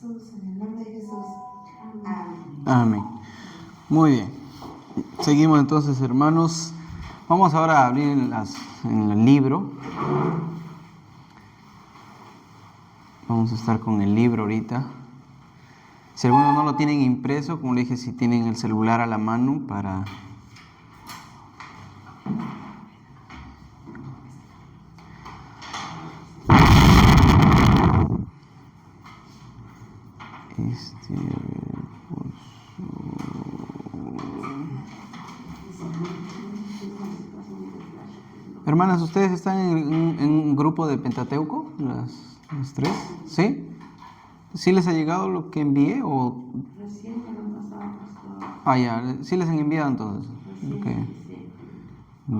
Jesús, en el nombre de Jesús. Amén. Amén. Muy bien. Seguimos entonces, hermanos. Vamos ahora a abrir en el libro. Vamos a estar con el libro ahorita. Si algunos no lo tienen impreso, como le dije, si tienen el celular a la mano para... Hermanas, ¿ustedes están en un grupo de Pentateuco? Las tres, ¿sí? ¿Sí les ha llegado lo que envié o...? Recién me lo han pasado, pastor. Ah, ya, ¿sí les han enviado entonces? Recién, Okay. sí.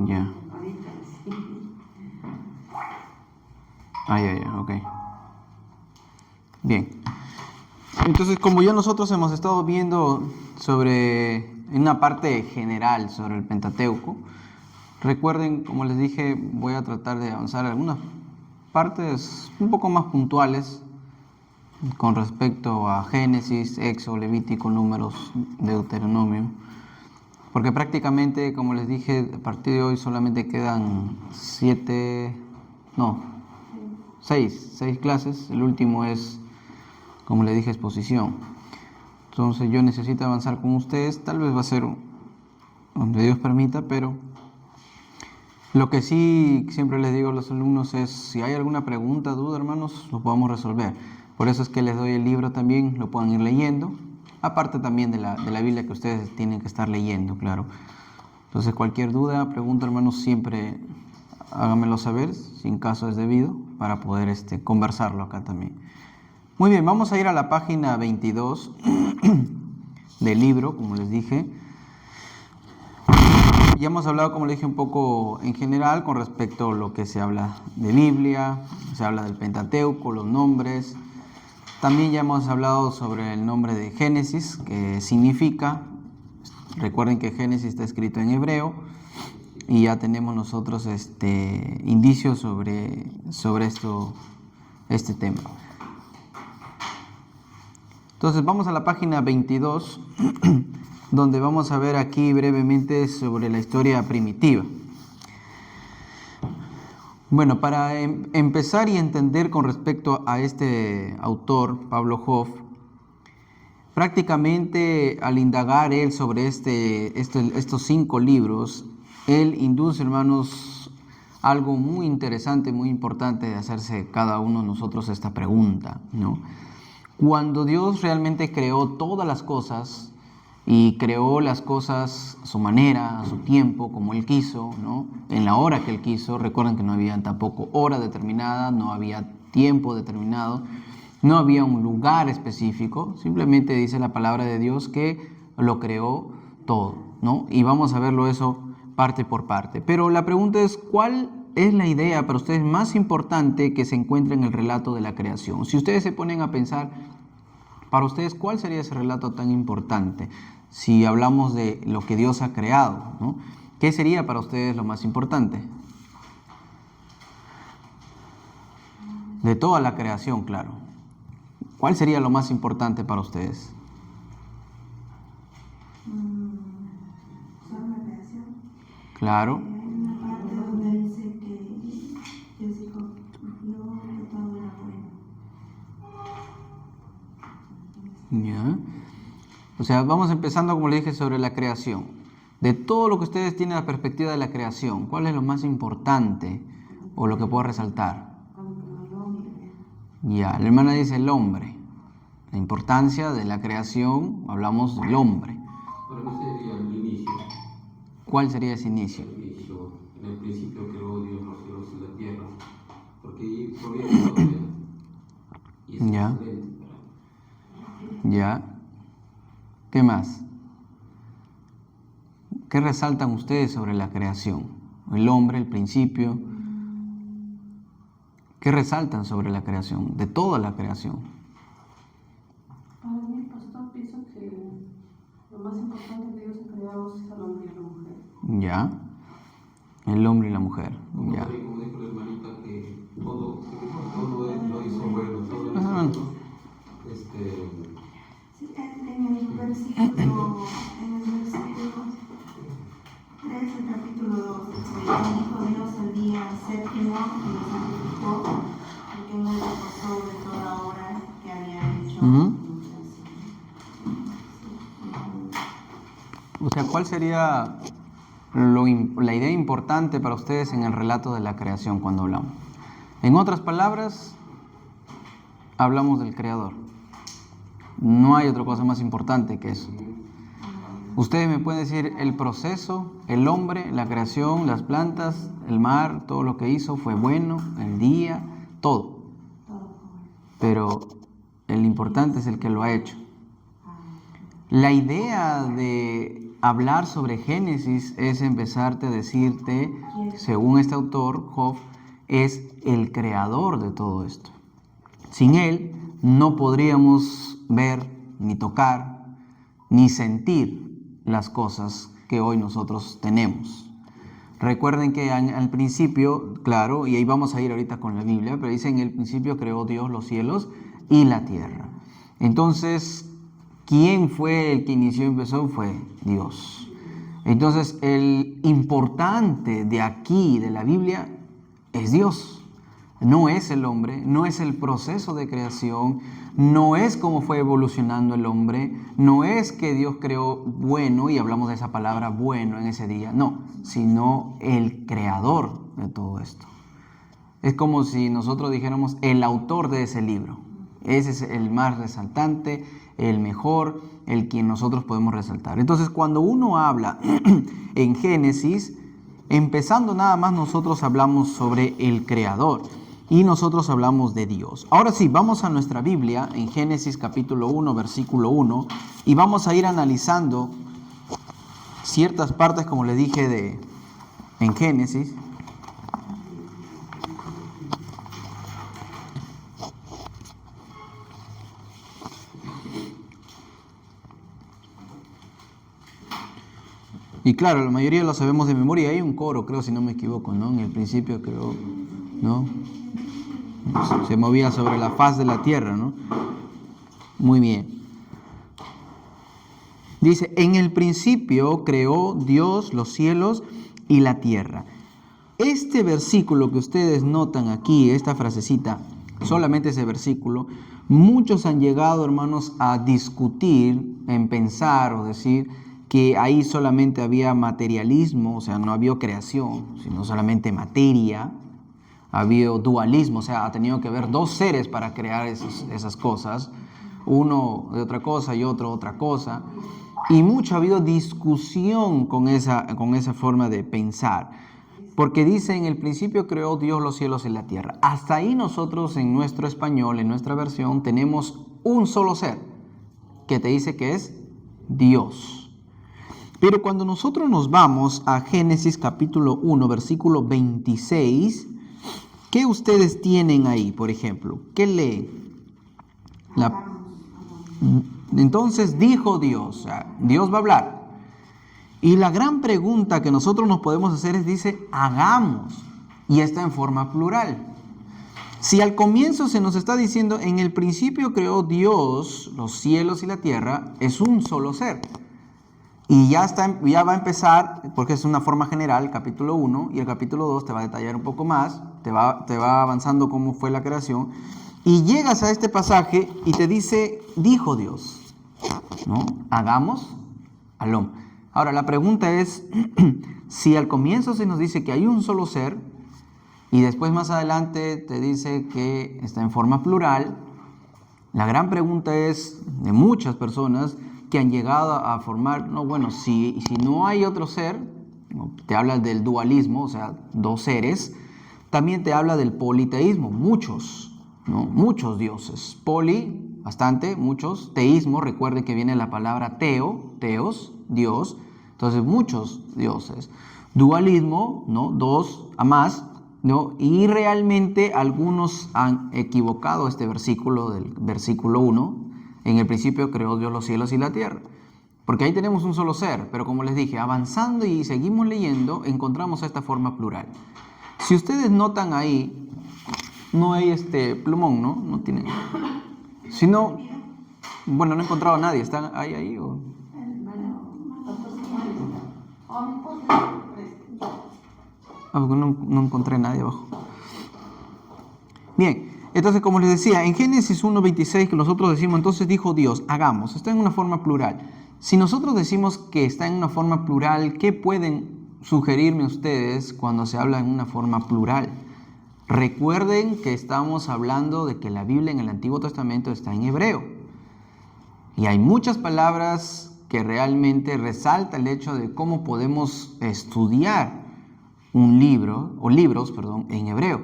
Ya. Ahorita sí. Ah, ya, ok. Bien. Entonces, como ya nosotros hemos estado viendo en una parte general sobre el Pentateuco, recuerden, como les dije, voy a tratar de avanzar algunas partes un poco más puntuales con respecto a Génesis, Éxodo, Levítico, Números, Deuteronomio, porque prácticamente, como les dije, a partir de hoy solamente quedan 6 clases. El último es, como les dije, exposición. Entonces yo necesito avanzar con ustedes, tal vez va a ser donde Dios permita, pero lo que sí siempre les digo a los alumnos es, si hay alguna pregunta, duda, hermanos, lo podamos resolver. Por eso es que les doy el libro también, lo puedan ir leyendo, aparte también de la Biblia que ustedes tienen que estar leyendo, claro. Entonces cualquier duda, pregunta, hermanos, siempre háganmelo saber, si en caso es debido, para poder conversarlo acá también. Muy bien, vamos a ir a la página 22 del libro, como les dije. Ya hemos hablado, como les dije, un poco en general con respecto a lo que se habla de Biblia, se habla del Pentateuco, los nombres. También ya hemos hablado sobre el nombre de Génesis, que significa, recuerden que Génesis está escrito en hebreo, y ya tenemos nosotros indicios sobre este tema. Entonces vamos a la página 22, donde vamos a ver aquí brevemente sobre la historia primitiva. Bueno, para empezar y entender con respecto a este autor, Pablo Hoff, prácticamente al indagar él sobre estos 5 libros, él induce, hermanos, algo muy interesante, muy importante de hacerse cada uno de nosotros esta pregunta, ¿no? Cuando Dios realmente creó todas las cosas, y creó las cosas a su manera, a su tiempo, como Él quiso, ¿no? En la hora que Él quiso. Recuerden que no había tampoco hora determinada, no había tiempo determinado, no había un lugar específico. Simplemente dice la palabra de Dios que lo creó todo, ¿no? Y vamos a verlo eso parte por parte. Pero la pregunta es, ¿cuál es la idea para ustedes más importante que se encuentra en el relato de la creación? Si ustedes se ponen a pensar, para ustedes, ¿cuál sería ese relato tan importante? Si hablamos de lo que Dios ha creado, ¿no? ¿Qué sería para ustedes lo más importante? De toda la creación, claro. ¿Cuál sería lo más importante para ustedes? Solo la creación. Claro. Hay una parte donde dice que Dios dijo, no, que todo era bueno. Ya. O sea, vamos empezando, como le dije, sobre la creación. De todo lo que ustedes tienen la perspectiva de la creación, ¿cuál es lo más importante o lo que puedo resaltar? Ya, la hermana dice el hombre. La importancia de la creación, hablamos del hombre. Para mí sería el inicio. ¿Cuál sería ese inicio? El inicio. En el principio creó Dios los cielos y la tierra. Porque proviene de la y es Ya. excelente. Ya. ¿Qué más? ¿Qué resaltan ustedes sobre la creación? El hombre, el principio. ¿Qué resaltan sobre la creación? De toda la creación. Para mí, pastor, pienso que lo más importante que Dios ha creado es al hombre y a la mujer. Ya. El hombre y la mujer. Ya. Como dijo la hermanita, que todo lo hizo bueno, todo lo Ajá. hizo bueno. Sí, en el versículo 3, el capítulo 2, dijo Dios el día séptimo y lo santificó, porque en él reposó de toda obra que había hecho. O sea, ¿cuál sería la idea importante para ustedes en el relato de la creación cuando hablamos? En otras palabras, hablamos del Creador. No hay otra cosa más importante que eso. Ustedes me pueden decir el proceso, el hombre, la creación, las plantas, el mar, todo lo que hizo fue bueno, el día, todo. Pero el importante es el que lo ha hecho. La idea de hablar sobre Génesis es empezarte a decirte, según este autor, Job, es el creador de todo esto. Sin él no podríamos ver, ni tocar, ni sentir las cosas que hoy nosotros tenemos. Recuerden que al principio, claro, y ahí vamos a ir ahorita con la Biblia, pero dice en el principio creó Dios los cielos y la tierra. Entonces, ¿quién fue el que inició y empezó? Fue Dios. Entonces, el importante de aquí, de la Biblia, es Dios. No es el hombre, no es el proceso de creación, no es cómo fue evolucionando el hombre, no es que Dios creó bueno, y hablamos de esa palabra bueno en ese día, no, sino el creador de todo esto. Es como si nosotros dijéramos el autor de ese libro. Ese es el más resaltante, el mejor, el quien nosotros podemos resaltar. Entonces, cuando uno habla en Génesis, empezando nada más, nosotros hablamos sobre el creador. Y nosotros hablamos de Dios. Ahora sí, vamos a nuestra Biblia en Génesis capítulo 1, versículo 1, y vamos a ir analizando ciertas partes, como les dije, en Génesis. Y claro, la mayoría lo sabemos de memoria. Hay un coro, creo, si no me equivoco, ¿no? En el principio, creo, ¿no? Se movía sobre la faz de la tierra, ¿no? Muy bien. Dice, en el principio creó Dios los cielos y la tierra. Este versículo que ustedes notan aquí, esta frasecita, solamente ese versículo, muchos han llegado, hermanos, a discutir, en pensar o decir que ahí solamente había materialismo, o sea, no había creación, sino solamente materia. Ha habido dualismo, o sea, ha tenido que haber dos seres para crear esas cosas, uno de otra cosa y otro otra cosa, y mucho ha habido discusión con esa forma de pensar, porque dice, en el principio creó Dios los cielos y la tierra. Hasta ahí nosotros en nuestro español, en nuestra versión, tenemos un solo ser, que te dice que es Dios. Pero cuando nosotros nos vamos a Génesis capítulo 1, versículo 26, ¿qué ustedes tienen ahí, por ejemplo? ¿Qué leen? Entonces dijo Dios, o sea, Dios va a hablar. Y la gran pregunta que nosotros nos podemos hacer es, dice, hagamos. Y está en forma plural. Si al comienzo se nos está diciendo, en el principio creó Dios los cielos y la tierra, es un solo ser. Y ya va a empezar, porque es una forma general, capítulo 1, y el capítulo 2 te va a detallar un poco más, te va avanzando cómo fue la creación, y llegas a este pasaje y te dice, dijo Dios, ¿no? Hagamos al hombre. Ahora, la pregunta es, si al comienzo se nos dice que hay un solo ser, y después más adelante te dice que está en forma plural, la gran pregunta es, de muchas personas, que han llegado a formar, no, bueno, si no hay otro ser, te habla del dualismo, o sea, dos seres, también te habla del politeísmo, muchos, ¿no? Muchos dioses, poli, bastante, muchos, teísmo, recuerden que viene la palabra teos, Dios, entonces muchos dioses, dualismo, ¿no? Dos a más, ¿no? Y realmente algunos han equivocado este versículo del versículo 1, en el principio creó Dios los cielos y la tierra. Porque ahí tenemos un solo ser, pero como les dije, avanzando y seguimos leyendo, encontramos esta forma plural. Si ustedes notan ahí, no hay plumón, ¿no? No tiene. Sino, Bueno, no he encontrado a nadie. ¿Están ahí o...? Porque no encontré a nadie abajo. Bien, entonces como les decía, en Génesis 1:26 que nosotros decimos, entonces dijo Dios, hagamos. Está en una forma plural. Si nosotros decimos que está en una forma plural, ¿qué pueden sugerirme ustedes cuando se habla en una forma plural? Recuerden que estamos hablando de que la Biblia en el Antiguo Testamento está en hebreo. Y hay muchas palabras que realmente resalta el hecho de cómo podemos estudiar un libro, o libros, perdón, en hebreo.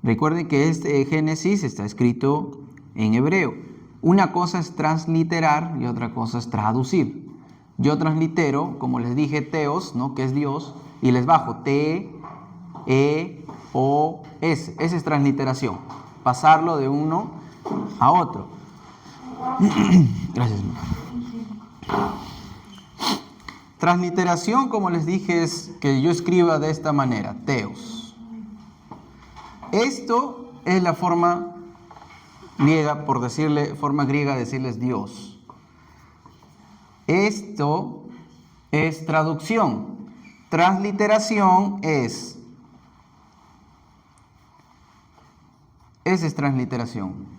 Recuerden que este Génesis está escrito en hebreo. Una cosa es transliterar y otra cosa es traducir. Yo translitero, como les dije, teos, ¿no? Que es Dios, y les bajo T, E, O, S. Esa es transliteración. Pasarlo de uno a otro. Gracias. Transliteración, como les dije, es que yo escriba de esta manera, teos. Esto es la forma griega, por decirle, forma griega de decirles Dios. Esto es traducción. Transliteración esa es transliteración.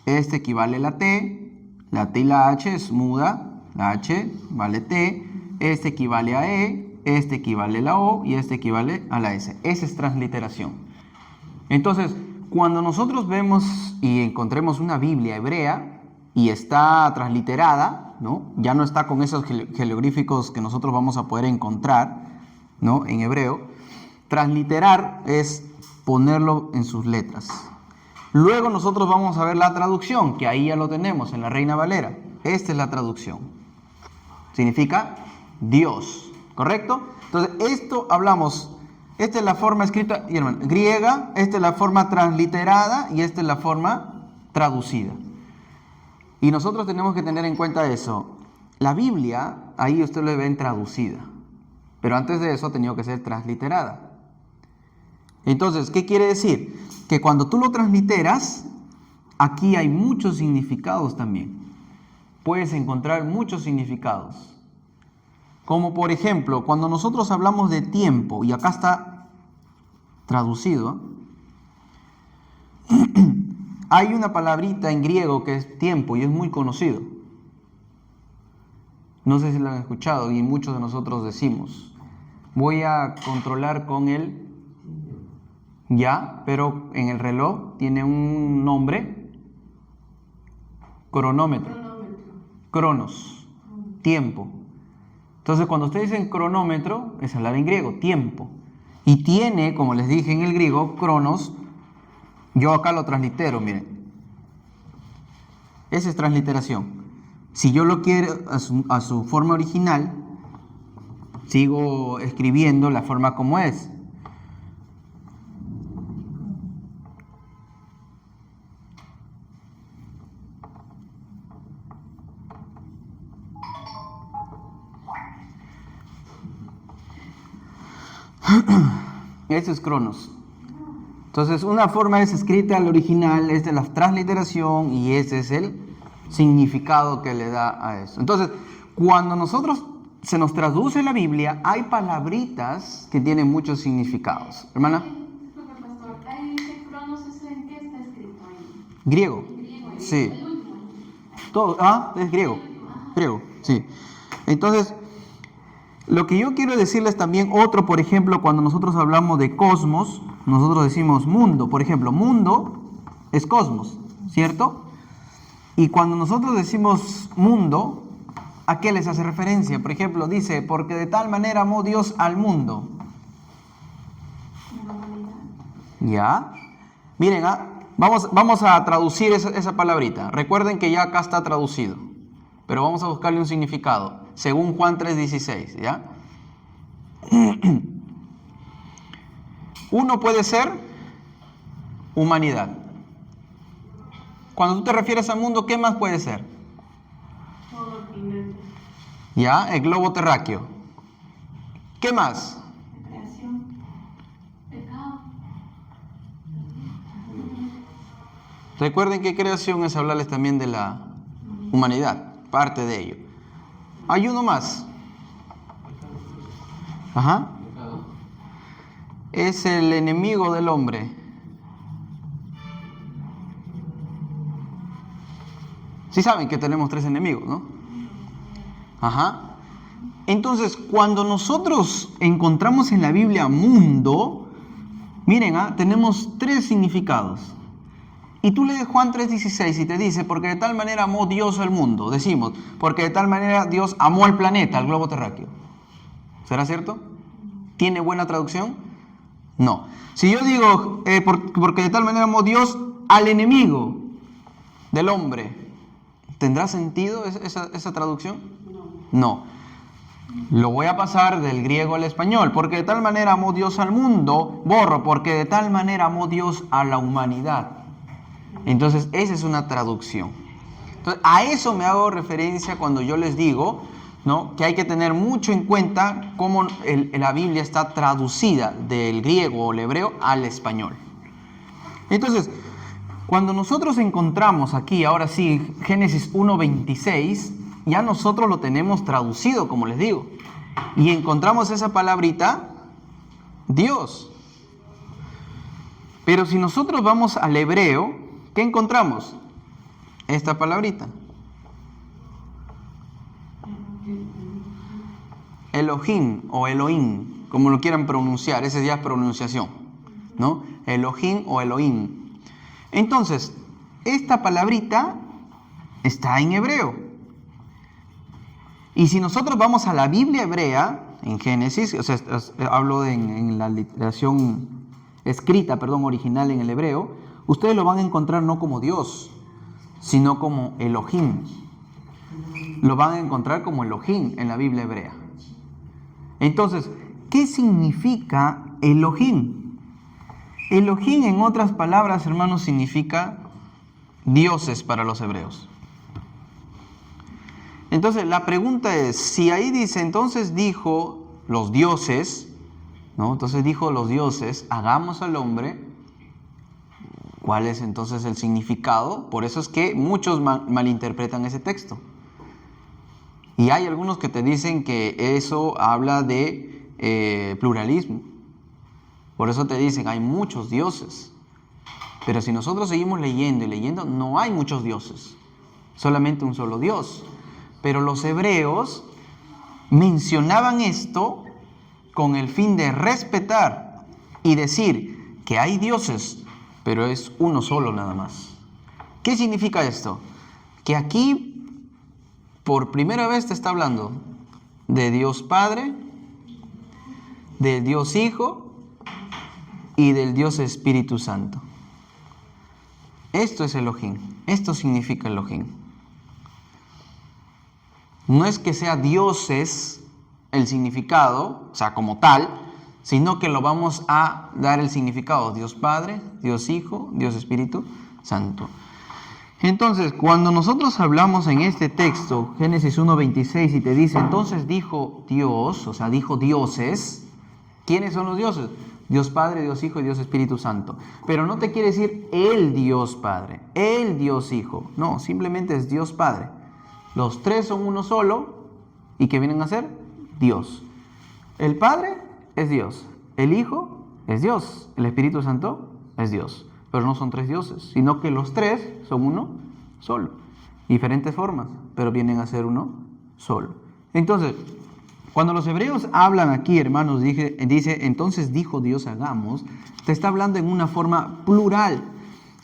Este equivale a la T y la H es muda, la H vale T, este equivale a E, este equivale a la O y este equivale a la S. Esa es transliteración. Entonces, cuando nosotros vemos y encontremos una Biblia hebrea y está transliterada, ¿no? Ya no está con esos jeroglíficos que nosotros vamos a poder encontrar, ¿no? En hebreo. Transliterar es ponerlo en sus letras. Luego nosotros vamos a ver la traducción, que ahí ya lo tenemos en la Reina Valera. Esta es la traducción. Significa Dios, ¿correcto? Entonces, esto hablamos, esta es la forma escrita griega, esta es la forma transliterada y esta es la forma traducida. Y nosotros tenemos que tener en cuenta eso. La Biblia, ahí usted lo ven traducida, pero antes de eso ha tenido que ser transliterada. Entonces, ¿qué quiere decir? Que cuando tú lo transliteras, aquí hay muchos significados también. Puedes encontrar muchos significados. Como por ejemplo, cuando nosotros hablamos de tiempo, y acá está traducido, hay una palabrita en griego que es tiempo y es muy conocido. No sé si lo han escuchado y muchos de nosotros decimos, voy a controlar con el ya, pero en el reloj tiene un nombre, cronómetro, cronos, tiempo. Entonces cuando ustedes dicen cronómetro, es hablar en griego, tiempo. Y tiene, como les dije en el griego, cronos, yo acá lo translitero, miren. Esa es transliteración. Si yo lo quiero a su forma original, sigo escribiendo la forma como es. Eso es cronos. Entonces, una forma es escrita al original, esta es la transliteración y ese es el significado que le da a eso. Entonces, cuando nosotros se nos traduce la Biblia, hay palabritas que tienen muchos significados. Hermana. Pastor, ahí dice cronos, ¿en qué está escrito ahí? Griego. Sí. Todo, es griego. Griego, sí. Entonces, lo que yo quiero decirles también, otro, por ejemplo, cuando nosotros hablamos de cosmos, nosotros decimos mundo. Por ejemplo, mundo es cosmos, ¿cierto? Y cuando nosotros decimos mundo, ¿a qué les hace referencia? Por ejemplo, dice, porque de tal manera amó Dios al mundo. ¿Ya? Miren, vamos a traducir esa palabrita. Recuerden que ya acá está traducido, pero vamos a buscarle un significado, según Juan 3:16, ¿ya? Uno puede ser humanidad. Cuando tú te refieres al mundo, ¿qué más puede ser? Todo el planeta. ¿Ya? El globo terráqueo. ¿Qué más? Creación. Pecado. Recuerden que creación es hablarles también de la humanidad, parte de ello. Hay uno más. Ajá. Pecado. Es el enemigo del hombre. Sí saben que tenemos 3 enemigos, ¿no? Ajá. Entonces, cuando nosotros encontramos en la Biblia mundo, miren, tenemos 3 significados. Y tú lees Juan 3:16 y te dice, porque de tal manera amó Dios al mundo. Decimos, porque de tal manera Dios amó al planeta, al globo terráqueo. ¿Será cierto? ¿Tiene buena traducción? No. Si yo digo, porque de tal manera amó Dios al enemigo del hombre, ¿tendrá sentido esa traducción? No. Lo voy a pasar del griego al español. Porque de tal manera amó Dios al mundo, porque de tal manera amó Dios a la humanidad. Entonces, esa es una traducción. Entonces, a eso me hago referencia cuando yo les digo, ¿no?, que hay que tener mucho en cuenta cómo la Biblia está traducida del griego o el hebreo al español. Entonces, cuando nosotros encontramos aquí, ahora sí, Génesis 1:26, ya nosotros lo tenemos traducido, como les digo. Y encontramos esa palabrita, Dios. Pero si nosotros vamos al hebreo, ¿qué encontramos? Esta palabrita. Elohim o Elohim, como lo quieran pronunciar, esa ya es pronunciación, ¿no? Elohim o Elohim. Entonces, esta palabrita está en hebreo. Y si nosotros vamos a la Biblia hebrea, en Génesis, o sea, hablo en la literación escrita, original en el hebreo, ustedes lo van a encontrar no como Dios, sino como Elohim. Lo van a encontrar como Elohim en la Biblia hebrea. Entonces, ¿qué significa Elohim? Elohim, en otras palabras, hermanos, significa dioses para los hebreos. Entonces, la pregunta es, si ahí dice, entonces dijo los dioses, ¿no? Entonces dijo los dioses, hagamos al hombre, ¿cuál es entonces el significado? Por eso es que muchos malinterpretan ese texto. Y hay algunos que te dicen que eso habla de pluralismo. Por eso te dicen, hay muchos dioses. Pero si nosotros seguimos leyendo y leyendo, no hay muchos dioses. Solamente un solo Dios. Pero los hebreos mencionaban esto con el fin de respetar y decir que hay dioses, pero es uno solo nada más. ¿Qué significa esto? Que aquí, por primera vez, te está hablando de Dios Padre, de Dios Hijo y del Dios Espíritu Santo. Esto es Elohim. Esto significa Elohim. No es que sea dioses el significado, o sea, como tal, sino que lo vamos a dar el significado. Dios Padre, Dios Hijo, Dios Espíritu Santo. Entonces, cuando nosotros hablamos en este texto, Génesis 1:26, y te dice, entonces dijo Dios, o sea, dijo dioses, ¿quiénes son los dioses? Dios Padre, Dios Hijo y Dios Espíritu Santo. Pero no te quiere decir el Dios Padre, el Dios Hijo. No, simplemente es Dios Padre. Los 3 son uno solo, ¿y qué vienen a ser? Dios. El Padre es Dios, el Hijo es Dios, el Espíritu Santo es Dios. Pero no son 3 dioses, sino que los 3 son uno solo. Diferentes formas, pero vienen a ser uno solo. Entonces, cuando los hebreos hablan aquí, hermanos, dice, entonces dijo Dios hagamos, te está hablando en una forma plural.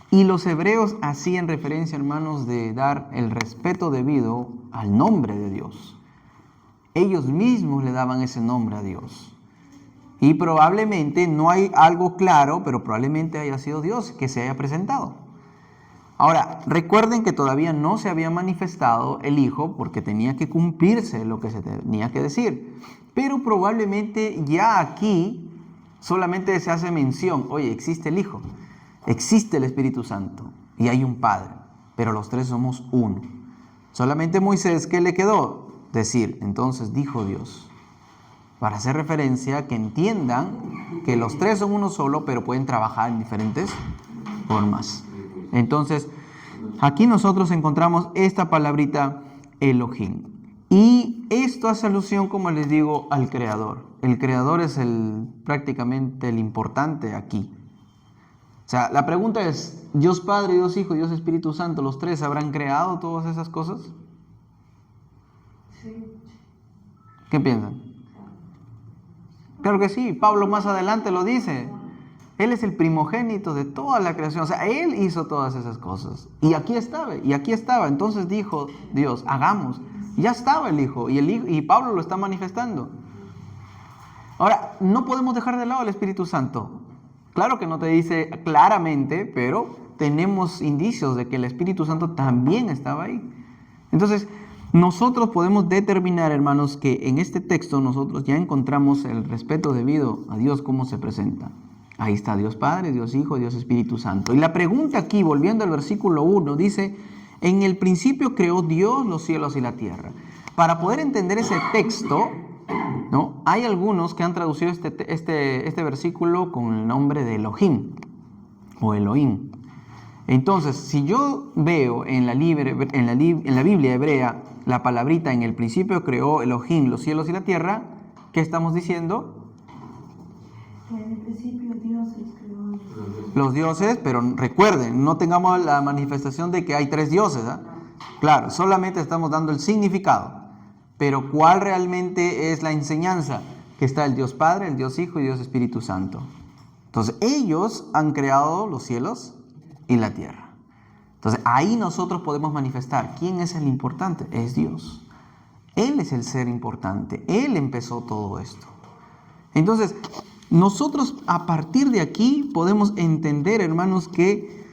Y los hebreos hacían referencia, hermanos, de dar el respeto debido al nombre de Dios. Ellos mismos le daban ese nombre a Dios. Y probablemente, no hay algo claro, pero probablemente haya sido Dios que se haya presentado. Ahora, recuerden que todavía no se había manifestado el Hijo porque tenía que cumplirse lo que se tenía que decir. Pero probablemente ya aquí solamente se hace mención, oye, existe el Hijo, existe el Espíritu Santo y hay un Padre, pero los 3 somos uno. Solamente Moisés, ¿qué le quedó? Decir, entonces dijo Dios. Para hacer referencia, que entiendan que los 3 son uno solo, pero pueden trabajar en diferentes formas. Entonces, Aquí nosotros encontramos esta palabrita Elohim. Y esto hace alusión, como les digo, al Creador. El Creador es prácticamente el importante aquí. O sea, la pregunta es, ¿Dios Padre, Dios Hijo y Dios Espíritu Santo, los tres, habrán creado todas esas cosas? Sí. ¿Qué piensan? Claro que sí, Pablo más adelante lo dice. Él es el primogénito de toda la creación. O sea, Él hizo todas esas cosas. Y aquí estaba. Entonces dijo Dios, hagamos. Ya estaba el Hijo. Y Pablo lo está manifestando. Ahora, no podemos dejar de lado al Espíritu Santo. Claro que no te dice claramente, pero tenemos indicios de que el Espíritu Santo también estaba ahí. Entonces, nosotros podemos determinar, hermanos, que en este texto nosotros ya encontramos el respeto debido a Dios, cómo se presenta. Ahí está Dios Padre, Dios Hijo, Dios Espíritu Santo. Y la pregunta aquí, volviendo al versículo 1, dice, en el principio creó Dios los cielos y la tierra. Para poder entender ese texto, ¿no? Hay algunos que han traducido este versículo con el nombre de Elohim o Elohim. Entonces, si yo veo en la Biblia hebrea la palabrita en el principio creó Elohim los cielos y la tierra, ¿qué estamos diciendo? Que en el principio Dios los creó. Los dioses, pero recuerden, no tengamos la manifestación de que hay tres dioses, ¿eh? Claro, solamente estamos dando el significado. Pero ¿cuál realmente es la enseñanza? Que está el Dios Padre, el Dios Hijo y Dios Espíritu Santo. Entonces, ellos han creado los cielos y la tierra. Entonces, ahí nosotros podemos manifestar quién es el importante. Es Dios. Él es el ser importante. Él empezó todo esto. Entonces, nosotros a partir de aquí podemos entender, hermanos, que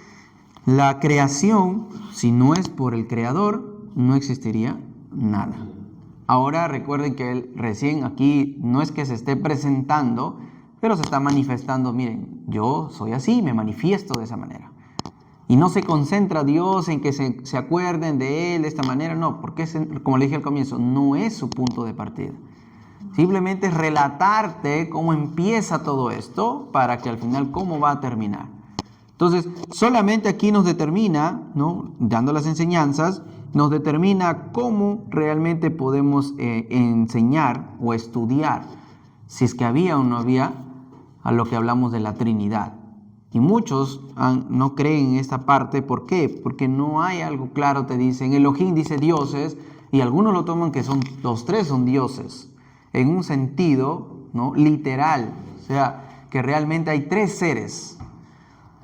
la creación, si no es por el Creador, no existiría nada. Ahora recuerden que él recién aquí no es que se esté presentando, pero se está manifestando. Miren, yo soy así, me manifiesto de esa manera. Y no se concentra Dios en que se acuerden de Él de esta manera, no, porque como le dije al comienzo, no es su punto de partida. Simplemente es relatarte cómo empieza todo esto para que al final cómo va a terminar. Entonces, solamente aquí nos determina, ¿no? Dando las enseñanzas, nos determina cómo realmente podemos enseñar o estudiar, si es que había o no había, a lo que hablamos de la Trinidad. Y muchos no creen en esta parte. ¿Por qué? Porque no hay algo claro, te dicen, Elohim dice dioses, y algunos lo toman que los tres son dioses, en un sentido, ¿no? Literal, o sea, que realmente hay tres seres,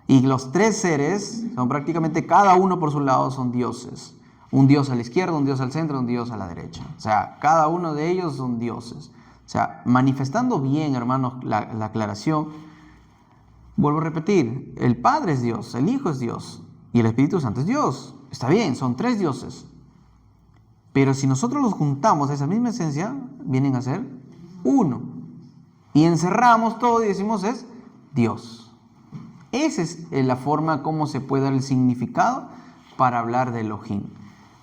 y los tres seres son prácticamente cada uno por su lado son dioses. Un dios a la izquierda, un dios al centro, un dios a la derecha. O sea, cada uno de ellos son dioses. O sea, manifestando bien, hermanos, la aclaración, vuelvo a repetir, el Padre es Dios, el Hijo es Dios y el Espíritu Santo es Dios. Está bien, son tres dioses. Pero si nosotros los juntamos a esa misma esencia, vienen a ser uno. Y encerramos todo y decimos es Dios. Esa es la forma como se puede dar el significado para hablar de Elohim.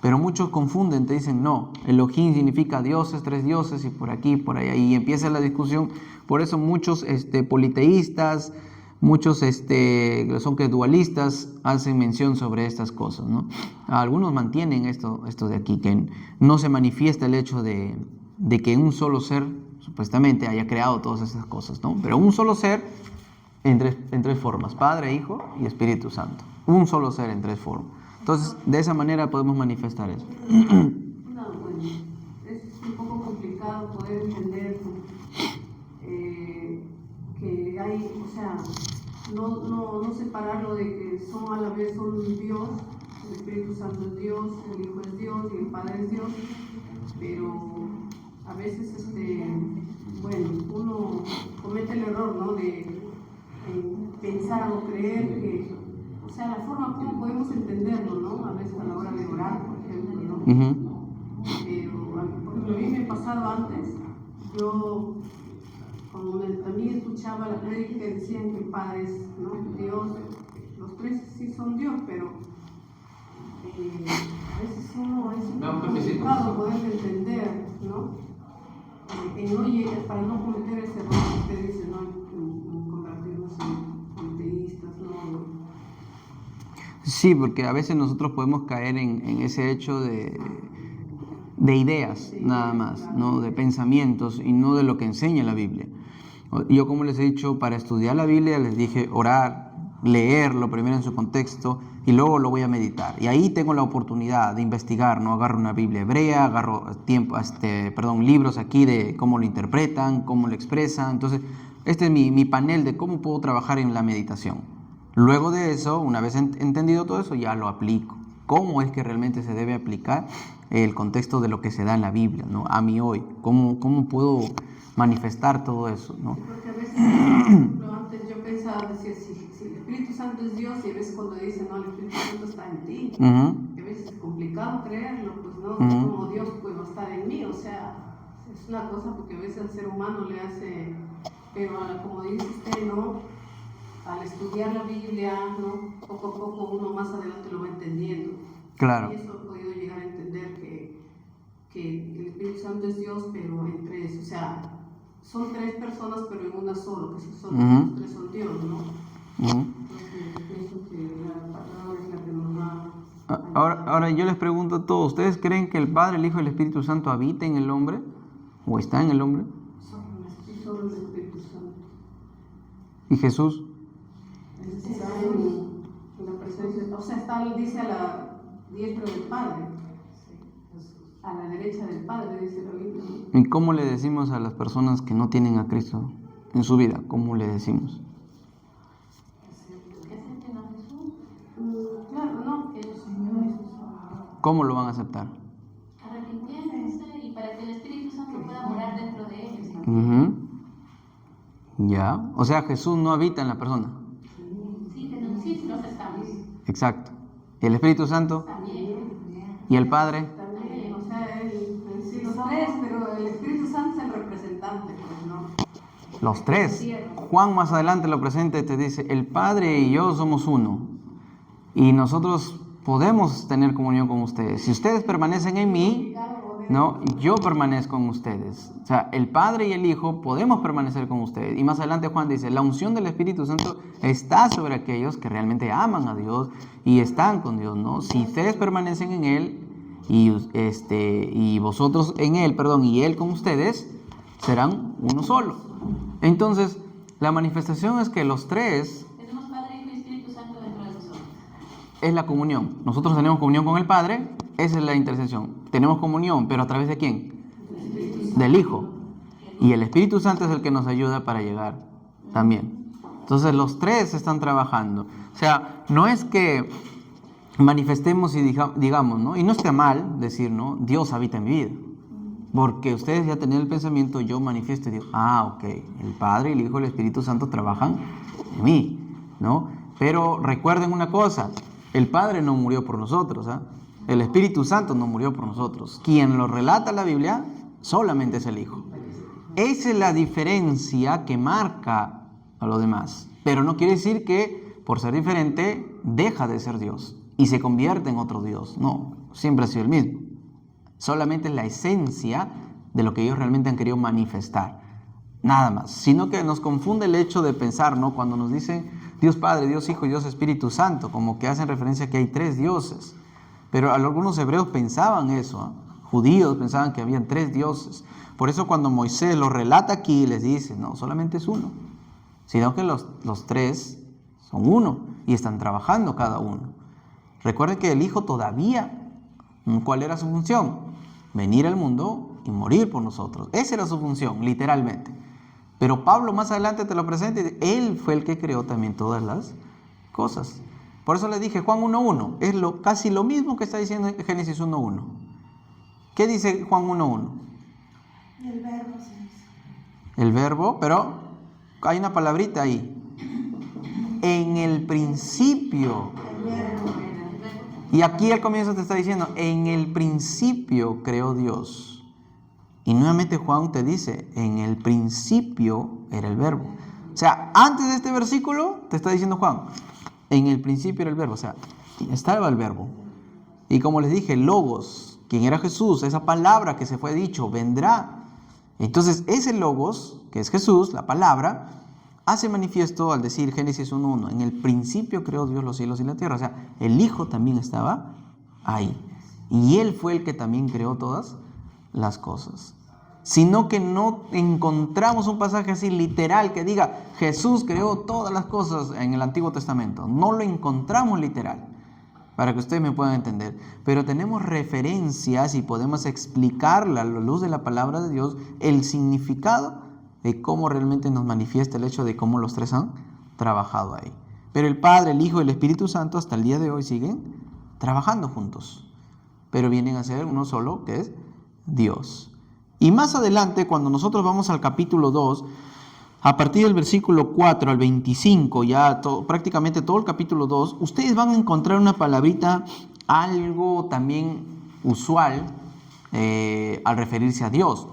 Pero muchos confunden, te dicen, no, Elohim significa dioses, tres dioses, y por aquí, por allá, y empieza la discusión. Por eso muchos politeístas, muchos son que dualistas, hacen mención sobre estas cosas, ¿no? Algunos mantienen esto de aquí, que no se manifiesta el hecho de que un solo ser, supuestamente, haya creado todas estas cosas, ¿no? Pero un solo ser en tres formas, Padre, Hijo y Espíritu Santo. Un solo ser en tres formas. Entonces, de esa manera podemos manifestar eso. No, bueno, es un poco complicado poder entender que hay, o sea, no separarlo de que son a la vez son Dios, el Espíritu Santo es Dios, el Hijo es Dios y el Padre es Dios, pero a veces, bueno, uno comete el error, ¿no? De pensar o creer que, o sea, la forma como podemos entenderlo, ¿no? A veces a la hora de orar, por ejemplo, ¿no? Pero, por ejemplo, a mí me ha pasado antes, yo, cuando también escuchaba la prédica, decían que el Padre es, ¿no? Dios, los tres sí son Dios, pero a veces uno es complicado poder entender, ¿no? Para no cometer ese error que usted dice, ¿no? En convertirnos en politeístas, ¿no? Sí, porque a veces nosotros podemos caer en ese hecho de ideas, nada más, ¿no? De pensamientos y no de lo que enseña la Biblia. Yo, como les he dicho, para estudiar la Biblia les dije orar, leerlo primero en su contexto y luego lo voy a meditar. Y ahí tengo la oportunidad de investigar, ¿no? Agarro una Biblia hebrea, agarro libros aquí de cómo lo interpretan, cómo lo expresan. Entonces, este es mi panel de cómo puedo trabajar en la meditación. Luego de eso, una vez entendido todo eso, ya lo aplico. ¿Cómo es que realmente se debe aplicar el contexto de lo que se da en la Biblia, ¿no? A mí hoy, ¿cómo puedo manifestar todo eso, ¿no? Sí, porque a veces, por ejemplo, antes yo pensaba, decía, si el Espíritu Santo es Dios, y a veces cuando dicen, no, el Espíritu Santo está en ti, Uh-huh. a veces es complicado creerlo, pues no, Ujú. como Dios pues va a estar en mí, o sea, es una cosa porque a veces al ser humano le hace, pero como dice usted, ¿no? Al estudiar la Biblia, ¿no? Poco a poco uno más adelante lo va entendiendo. Claro. Y eso he podido llegar a entender que el Espíritu Santo es Dios, pero en tres, o sea, son tres personas, pero en una sola, que son Ujú. los tres son Dios, ¿no? Uh-huh. Entonces, pienso que la palabra es la que nos va Ahora yo les pregunto a todos, ¿ustedes creen que el Padre, el Hijo y el Espíritu Santo habita en el hombre? ¿O está en el hombre? sobre el Espíritu Santo. ¿Y Jesús? Está en la presencia, o sea, dice a la diestra del Padre, a la derecha del Padre, dice la Biblia. ¿Y cómo le decimos a las personas que no tienen a Cristo en su vida? ¿Cómo le decimos? Que acepten a Jesús, Claro, no, que el Señor es ¿Cómo lo van a aceptar? arrepintiéndose y para que el Espíritu Santo pueda morar dentro de ellos. Ujú. Ya. O sea, Jesús no habita en la persona. Sí, lo aceptamos. Exacto. ¿Y el Espíritu Santo? También. ¿Y el Padre? también, o sea, en sí los tres, pero el Espíritu Santo es el representante, pues, ¿no? Los tres. Juan más adelante lo presenta y te dice, el Padre y yo somos uno. Y nosotros podemos tener comunión con ustedes. Si ustedes permanecen en mí, no, yo permanezco en ustedes. O sea, el Padre y el Hijo podemos permanecer con ustedes. Y más adelante Juan dice, la unción del Espíritu Santo está sobre aquellos que realmente aman a Dios y están con Dios, ¿no? Si ustedes permanecen en Él y vosotros en Él, y Él con ustedes, serán uno solo. Entonces, la manifestación es que los tres Tenemos Padre, Hijo y Espíritu Santo dentro de nosotros. es la comunión. Nosotros tenemos comunión con el Padre, esa es la intercesión. Tenemos comunión, pero ¿a través de quién? Del Hijo. Y el Espíritu Santo es el que nos ayuda para llegar también. Entonces los tres están trabajando. O sea, no es que manifestemos y digamos, ¿no? Y no está mal decir, ¿no? Dios habita en mi vida. Porque ustedes ya tenían el pensamiento, yo manifiesto y digo, ok, el Padre, el Hijo y el Espíritu Santo trabajan en mí, ¿no? Pero recuerden una cosa, el Padre no murió por nosotros, ¿ah? El Espíritu Santo no murió por nosotros. Quien lo relata la Biblia solamente es el Hijo. Esa es la diferencia que marca a los demás. Pero no quiere decir que por ser diferente deja de ser Dios y se convierte en otro Dios. No, siempre ha sido el mismo. Solamente es la esencia de lo que ellos realmente han querido manifestar. Nada más. Sino que nos confunde el hecho de pensar, ¿no? Cuando nos dicen Dios Padre, Dios Hijo y Dios Espíritu Santo, como que hacen referencia a que hay tres dioses. Pero algunos hebreos pensaban eso, ¿eh? Judíos pensaban que habían tres dioses. Por eso cuando Moisés lo relata aquí, les dice, no, solamente es uno. Sino que los tres son uno y están trabajando cada uno. Recuerden que el Hijo todavía, ¿cuál era su función? Venir al mundo y morir por nosotros. Esa era su función, literalmente. Pero Pablo más adelante te lo presenta y dice, él fue el que creó también todas las cosas. Por eso le dije, Juan 1.1, es casi lo mismo que está diciendo en Génesis 1.1. ¿Qué dice Juan 1.1? El verbo se hizo. El verbo, pero hay una palabrita ahí. En el principio. El verbo Y aquí al comienzo te está diciendo, en el principio creó Dios. Y nuevamente Juan te dice, en el principio era el verbo. O sea, antes de este versículo te está diciendo Juan, en el principio era el verbo. O sea, estaba el verbo. Y como les dije, Logos, quien era Jesús, esa palabra que se fue dicho, vendrá. Entonces ese Logos, que es Jesús, la palabra, hace manifiesto al decir Génesis 1:1, en el principio creó Dios los cielos y la tierra. O sea, el Hijo también estaba ahí. Y Él fue el que también creó todas las cosas. Sino que no encontramos un pasaje así literal que diga Jesús creó todas las cosas en el Antiguo Testamento. No lo encontramos literal, para que ustedes me puedan entender. Pero tenemos referencias y podemos explicarle a la luz de la palabra de Dios el significado de cómo realmente nos manifiesta el hecho de cómo los tres han trabajado ahí. Pero el Padre, el Hijo y el Espíritu Santo hasta el día de hoy siguen trabajando juntos, pero vienen a ser uno solo, que es Dios. Y más adelante, cuando nosotros vamos al capítulo 2, a partir del versículo 4 al 25, ya prácticamente todo el capítulo 2, ustedes van a encontrar una palabrita algo también usual al referirse a Dios.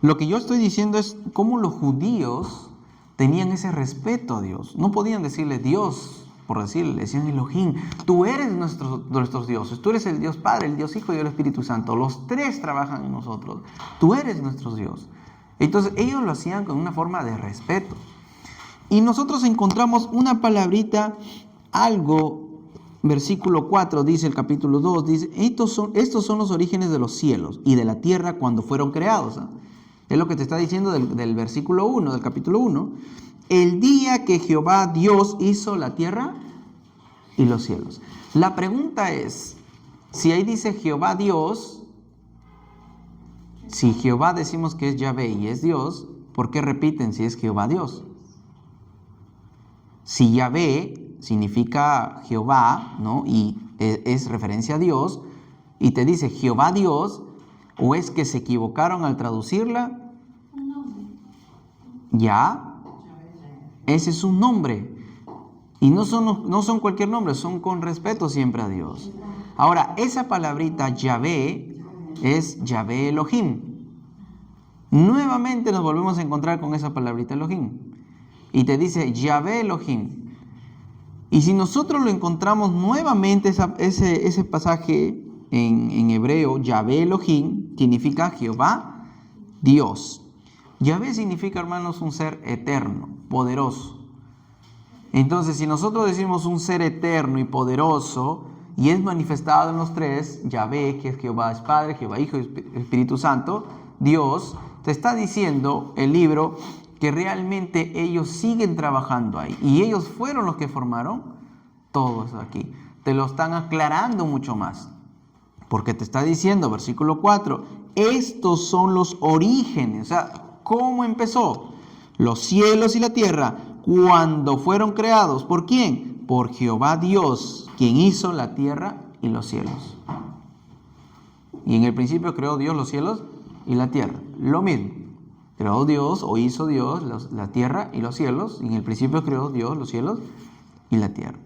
Lo que yo estoy diciendo es cómo los judíos tenían ese respeto a Dios. No podían decirle Dios, por decirle, decían Elohim, tú eres nuestros dioses, tú eres el Dios Padre, el Dios Hijo y el Espíritu Santo. Los tres trabajan en nosotros, tú eres nuestro Dios. Entonces ellos lo hacían con una forma de respeto. Y nosotros encontramos una palabrita, algo, versículo 4 dice el capítulo 2, dice, estos son los orígenes de los cielos y de la tierra cuando fueron creados. ¿Eh? Es lo que te está diciendo del versículo 1, del capítulo 1. El día que Jehová Dios hizo la tierra y los cielos. La pregunta es, si ahí dice Jehová Dios, si Jehová decimos que es Yahvé y es Dios, ¿por qué repiten si es Jehová Dios? Si Yahvé significa Jehová, ¿no? Y es referencia a Dios, y te dice Jehová Dios, ¿o es que se equivocaron al traducirla? Ya, ese es un nombre. Y no son cualquier nombre, son con respeto siempre a Dios. Ahora, esa palabrita Yahvé es Yahvé Elohim. Nuevamente nos volvemos a encontrar con esa palabrita Elohim. Y te dice Yahvé Elohim. Y si nosotros lo encontramos nuevamente, ese pasaje en hebreo, Yahvé Elohim, significa Jehová Dios. Yahvé significa, hermanos, un ser eterno, poderoso. Entonces, si nosotros decimos un ser eterno y poderoso, y es manifestado en los tres, Yahvé, que es Jehová es Padre, Jehová Hijo y Espíritu Santo, Dios, te está diciendo el libro que realmente ellos siguen trabajando ahí. Y ellos fueron los que formaron todo eso aquí. Te lo están aclarando mucho más. Porque te está diciendo, versículo 4, estos son los orígenes. O sea, ¿cómo empezó? Los cielos y la tierra, cuando fueron creados. ¿Por quién? Por Jehová Dios, quien hizo la tierra y los cielos. Y en el principio creó Dios los cielos y la tierra. Lo mismo. Creó Dios o hizo Dios la tierra y los cielos. Y en el principio creó Dios los cielos y la tierra.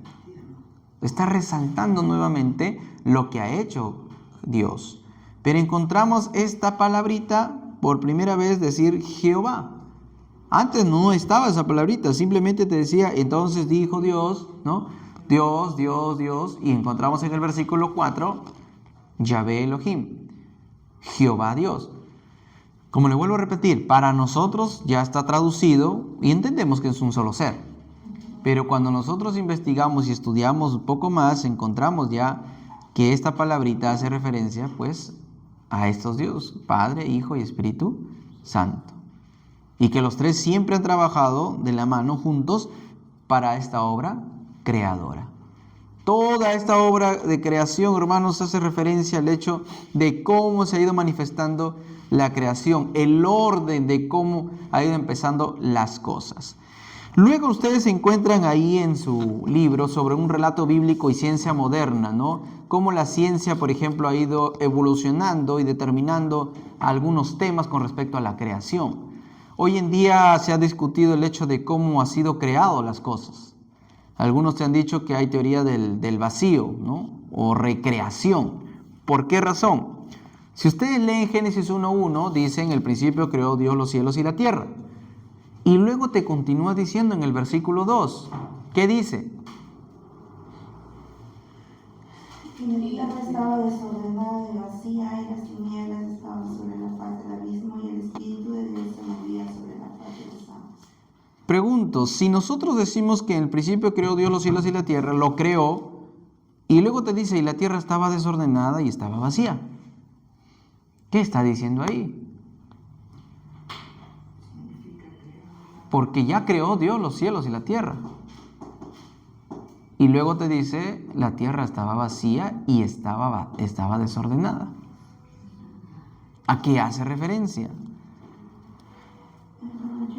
Está resaltando nuevamente lo que ha hecho Dios. Pero encontramos esta palabrita por primera vez decir Jehová. Antes no estaba esa palabrita, simplemente te decía, entonces dijo Dios, ¿no? Dios, Dios, Dios. Y encontramos en el versículo 4, Yahvé Elohim, Jehová Dios. Como le vuelvo a repetir, para nosotros ya está traducido y entendemos que es un solo ser. Pero cuando nosotros investigamos y estudiamos un poco más, encontramos ya que esta palabrita hace referencia, pues, a estos Dios, Padre, Hijo y Espíritu Santo. Y que los tres siempre han trabajado de la mano juntos para esta obra creadora. Toda esta obra de creación, hermanos, hace referencia al hecho de cómo se ha ido manifestando la creación, el orden de cómo ha ido empezando las cosas. Luego ustedes se encuentran ahí en su libro sobre un relato bíblico y ciencia moderna, ¿no? Cómo la ciencia, por ejemplo, ha ido evolucionando y determinando algunos temas con respecto a la creación. Hoy en día se ha discutido el hecho de cómo han sido creadas las cosas. Algunos te han dicho que hay teoría del vacío, ¿no? O recreación. ¿Por qué razón? Si ustedes leen Génesis 1:1, dice, en el principio creó Dios los cielos y la tierra. Y luego te continúa diciendo en el versículo 2, ¿qué dice? Y la tierra estaba desordenada y vacía, y las tinieblas estaban sobre la faz del abismo, y el Espíritu de Dios se movía sobre la faz de las aguas. Pregunto, si nosotros decimos que en el principio creó Dios los cielos y la tierra, lo creó, y luego te dice, y la tierra estaba desordenada y estaba vacía. ¿Qué está diciendo ahí? Porque ya creó Dios los cielos y la tierra. Y luego te dice, la tierra estaba vacía y estaba desordenada. ¿A qué hace referencia? Yo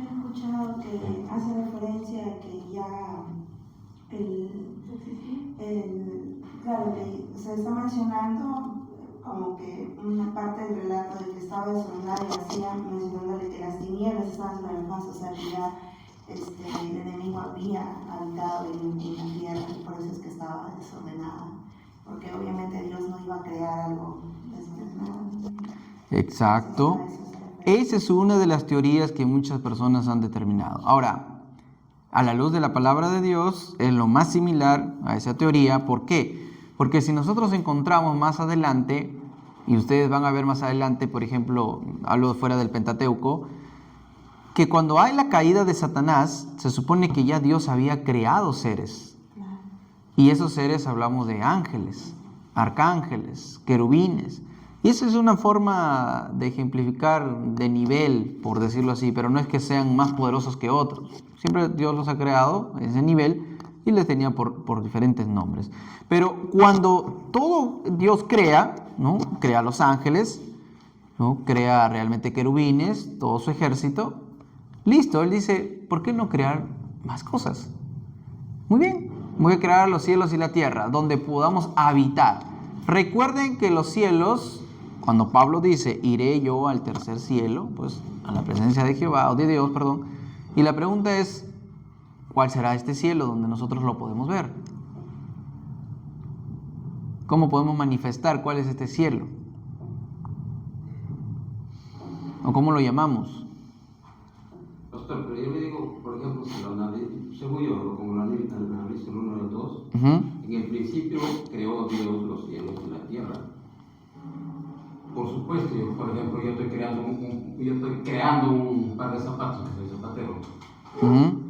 he escuchado que hace referencia a que ya claro, que se está mencionando como que una parte del relato de que estaba desordenada y vacía, mencionándole que las tinieblas estaban sobre la faz, o sea que ya el enemigo había habitado en la tierra y por eso es que estaba desordenada, porque obviamente Dios no iba a crear algo desordenado. Exacto. Esa es una de las teorías que muchas personas han determinado. Ahora, a la luz de la palabra de Dios, es lo más similar a esa teoría. ¿Por qué? Porque si nosotros encontramos más adelante, y ustedes van a ver más adelante, por ejemplo, hablo fuera del Pentateuco, que cuando hay la caída de Satanás, se supone que ya Dios había creado seres. Y esos seres hablamos de ángeles, arcángeles, querubines. Y esa es una forma de ejemplificar de nivel, por decirlo así, pero no es que sean más poderosos que otros. Siempre Dios los ha creado en ese nivel y les tenía por diferentes nombres. Pero cuando todo Dios crea, ¿no? Crea los ángeles, ¿no? Crea realmente querubines, todo su ejército. Listo, Él dice, ¿por qué no crear más cosas? Muy bien, voy a crear los cielos y la tierra, donde podamos habitar. Recuerden que los cielos, cuando Pablo dice, iré yo al tercer cielo, pues a la presencia de Jehová, o de Dios, perdón, y la pregunta es, ¿cuál será este cielo donde nosotros lo podemos ver? ¿Cómo podemos manifestar cuál es este cielo? ¿O cómo lo llamamos? Pastor, pero yo le digo, por ejemplo, si lo analizo, según yo, como lo analizo el 1 y el 2, en el principio creó Dios los cielos y la tierra. Por supuesto, yo, por ejemplo, yo estoy creando un par de zapatos, que soy zapatero.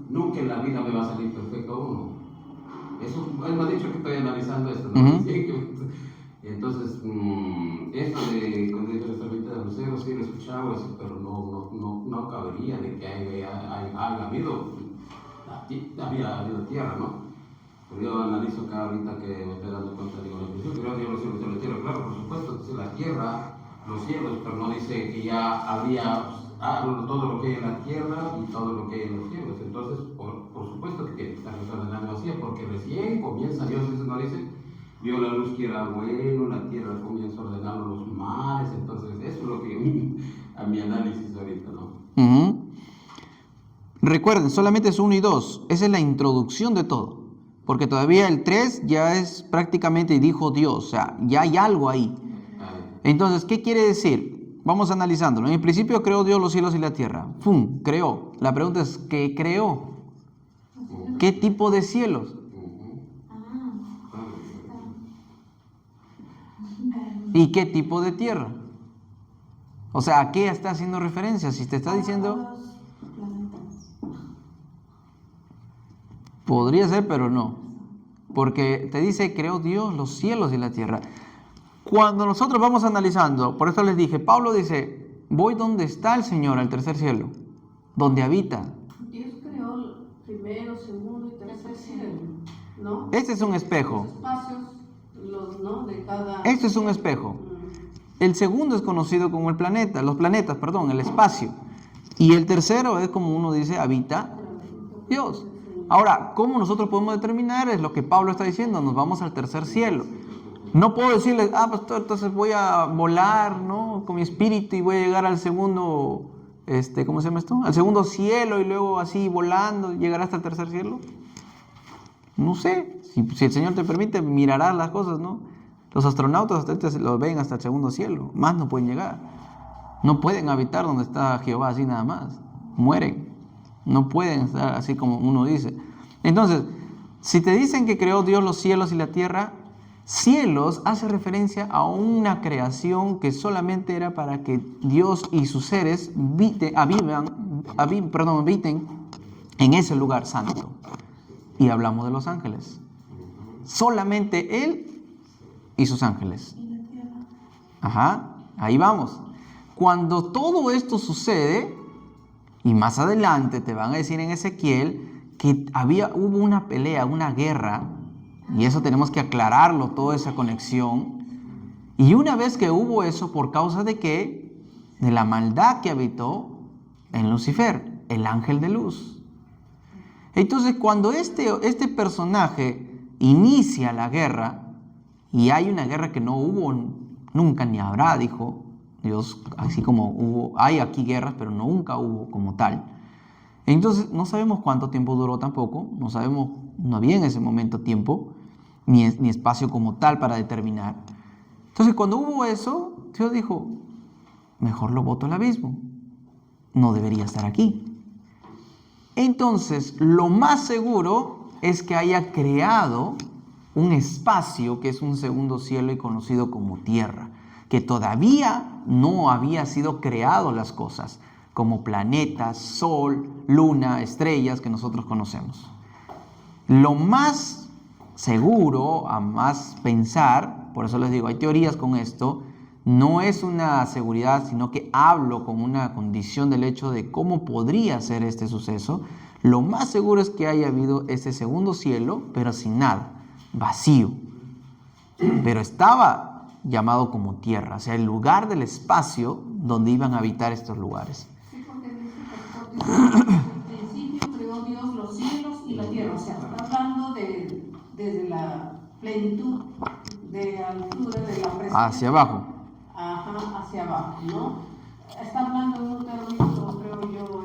Nunca en la vida me va a salir perfecto uno. Eso, él me ha dicho que estoy analizando esto, ¿no? Entonces, esto de cuando dice la estabilidad de los ceros, sí lo he escuchado, eso, pero no cabería de que haya habido tierra, ¿no? Pero yo analizo acá ahorita que me estoy dando cuenta, digo, yo creo que los cielos y la tierra, claro, por supuesto, dice la tierra, los cielos, pero no dice que ya había todo lo que hay en la tierra y todo lo que hay en los cielos. Entonces, por supuesto que tiene que estar desordenado así, porque recién comienza Dios, eso no dice, vio la luz que era bueno, la tierra comienza a ordenar los mares. Entonces, eso es lo que a mi análisis ahorita, ¿no? Recuerden, solamente es 1 y 2, esa es la introducción de todo, porque todavía el 3 ya es prácticamente dijo Dios, o sea, ya hay algo ahí. Entonces, ¿qué quiere decir? Vamos analizándolo. En el principio creó Dios los cielos y la tierra. ¡Pum! Creó. La pregunta es, ¿qué creó? ¿Qué tipo de cielos? ¿Y qué tipo de tierra? O sea, ¿a qué está haciendo referencia? Si te está diciendo... Podría ser, pero no. Porque te dice, creó Dios los cielos y la tierra. Cuando nosotros vamos analizando, por eso les dije, Pablo dice, voy donde está el Señor, al tercer cielo, donde habita. Dios creó el primero, segundo y tercer cielo, ¿no? Este es un espejo. Los espacios, ¿no? De cada... Este es un espejo. El segundo es conocido como el planeta, el espacio. Y el tercero es, como uno dice, habita Dios. Ahora, ¿cómo nosotros podemos determinar? Es lo que Pablo está diciendo, nos vamos al tercer cielo. No puedo decirles, pastor, entonces voy a volar, ¿no? Con mi espíritu y voy a llegar al segundo, ¿cómo se llama esto? Al segundo cielo y luego así volando, llegar hasta el tercer cielo. No sé, si el Señor te permite, mirarás las cosas, ¿no? Los astronautas hasta lo ven hasta el segundo cielo, más no pueden llegar. No pueden habitar donde está Jehová así nada más, mueren. No pueden estar así como uno dice. Entonces, si te dicen que creó Dios los cielos y la tierra, cielos hace referencia a una creación que solamente era para que Dios y sus seres habiten en ese lugar santo. Y hablamos de los ángeles. Solamente Él y sus ángeles. Ajá, ahí vamos. Cuando todo esto sucede, y más adelante te van a decir en Ezequiel que hubo una pelea, una guerra, y eso tenemos que aclararlo, toda esa conexión. Y una vez que hubo eso, ¿por causa de qué? De la maldad que habitó en Lucifer, el ángel de luz. Entonces, cuando este personaje inicia la guerra, y hay una guerra que no hubo nunca ni habrá, dijo Dios, así como hay aquí guerras, pero nunca hubo como tal. Entonces, no sabemos cuánto tiempo duró tampoco, no había en ese momento tiempo, ni espacio como tal para determinar. Entonces, cuando hubo eso, Dios dijo, mejor lo boto al abismo, no debería estar aquí. Entonces, lo más seguro es que haya creado un espacio que es un segundo cielo y conocido como tierra, que todavía no había sido creado las cosas, como planetas, sol, luna, estrellas que nosotros conocemos. Lo más seguro, a más pensar, por eso les digo, hay teorías con esto, no es una seguridad, sino que hablo con una condición del hecho de cómo podría ser este suceso. Lo más seguro es que haya habido ese segundo cielo, pero sin nada, vacío. Pero estaba llamado como tierra, o sea, el lugar del espacio donde iban a habitar estos lugares. Sí, porque dice que al principio creó Dios los cielos y la tierra, o sea, está hablando desde la plenitud de altura de la presencia. Hacia abajo. Ajá, hacia abajo, ¿no? Está hablando en un término, creo yo,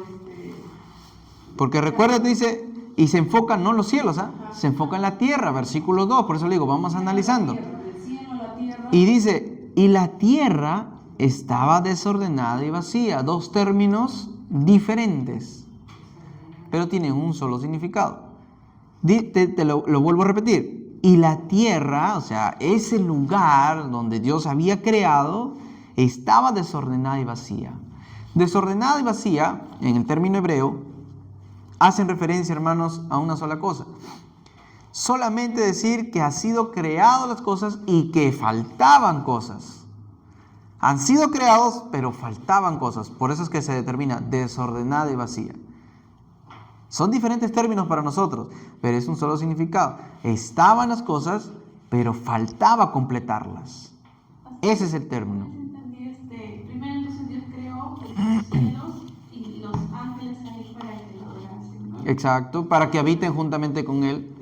Porque recuerda, dice, y se enfoca no en los cielos, se enfoca en la tierra, versículo 2, por eso le digo, vamos analizando. del cielo a la tierra. Y dice, y la tierra estaba desordenada y vacía, dos términos diferentes, pero tienen un solo significado. Te lo vuelvo a repetir. Y la tierra, o sea, ese lugar donde Dios había creado, estaba desordenada y vacía. Desordenada y vacía, en el término hebreo, hacen referencia, hermanos, a una sola cosa. Solamente decir que ha sido creado las cosas y que faltaban cosas. Han sido creados, pero faltaban cosas. Por eso es que se determina desordenada y vacía. Son diferentes términos para nosotros, pero es un solo significado. Estaban las cosas, pero faltaba completarlas. Ese es el término. Entendí, primero entonces Dios creó los cielos y los ángeles ahí para que lo adorasen, ¿no? Exacto, para que habiten juntamente con Él.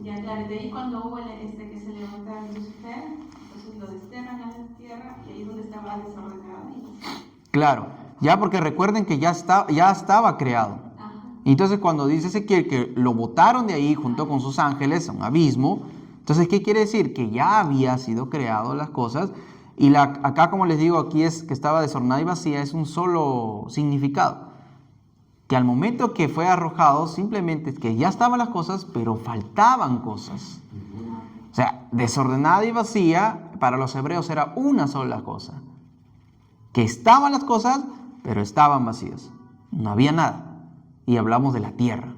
Ya, claro, de ahí cuando hubo que se levantaba Lucifer, entonces lo desterran a la tierra y ahí es donde estaba desordenada. Claro, ya porque recuerden que ya estaba creado. Entonces cuando dice Ezequiel que lo botaron de ahí junto con sus ángeles a un abismo, entonces ¿qué quiere decir? Que ya había sido creado las cosas y acá, como les digo, aquí es que estaba desordenada y vacía, es un solo significado. Que al momento que fue arrojado, simplemente es que ya estaban las cosas, pero faltaban cosas. O sea, desordenada y vacía, para los hebreos era una sola cosa. Que estaban las cosas, pero estaban vacías. No había nada. Y hablamos de la tierra.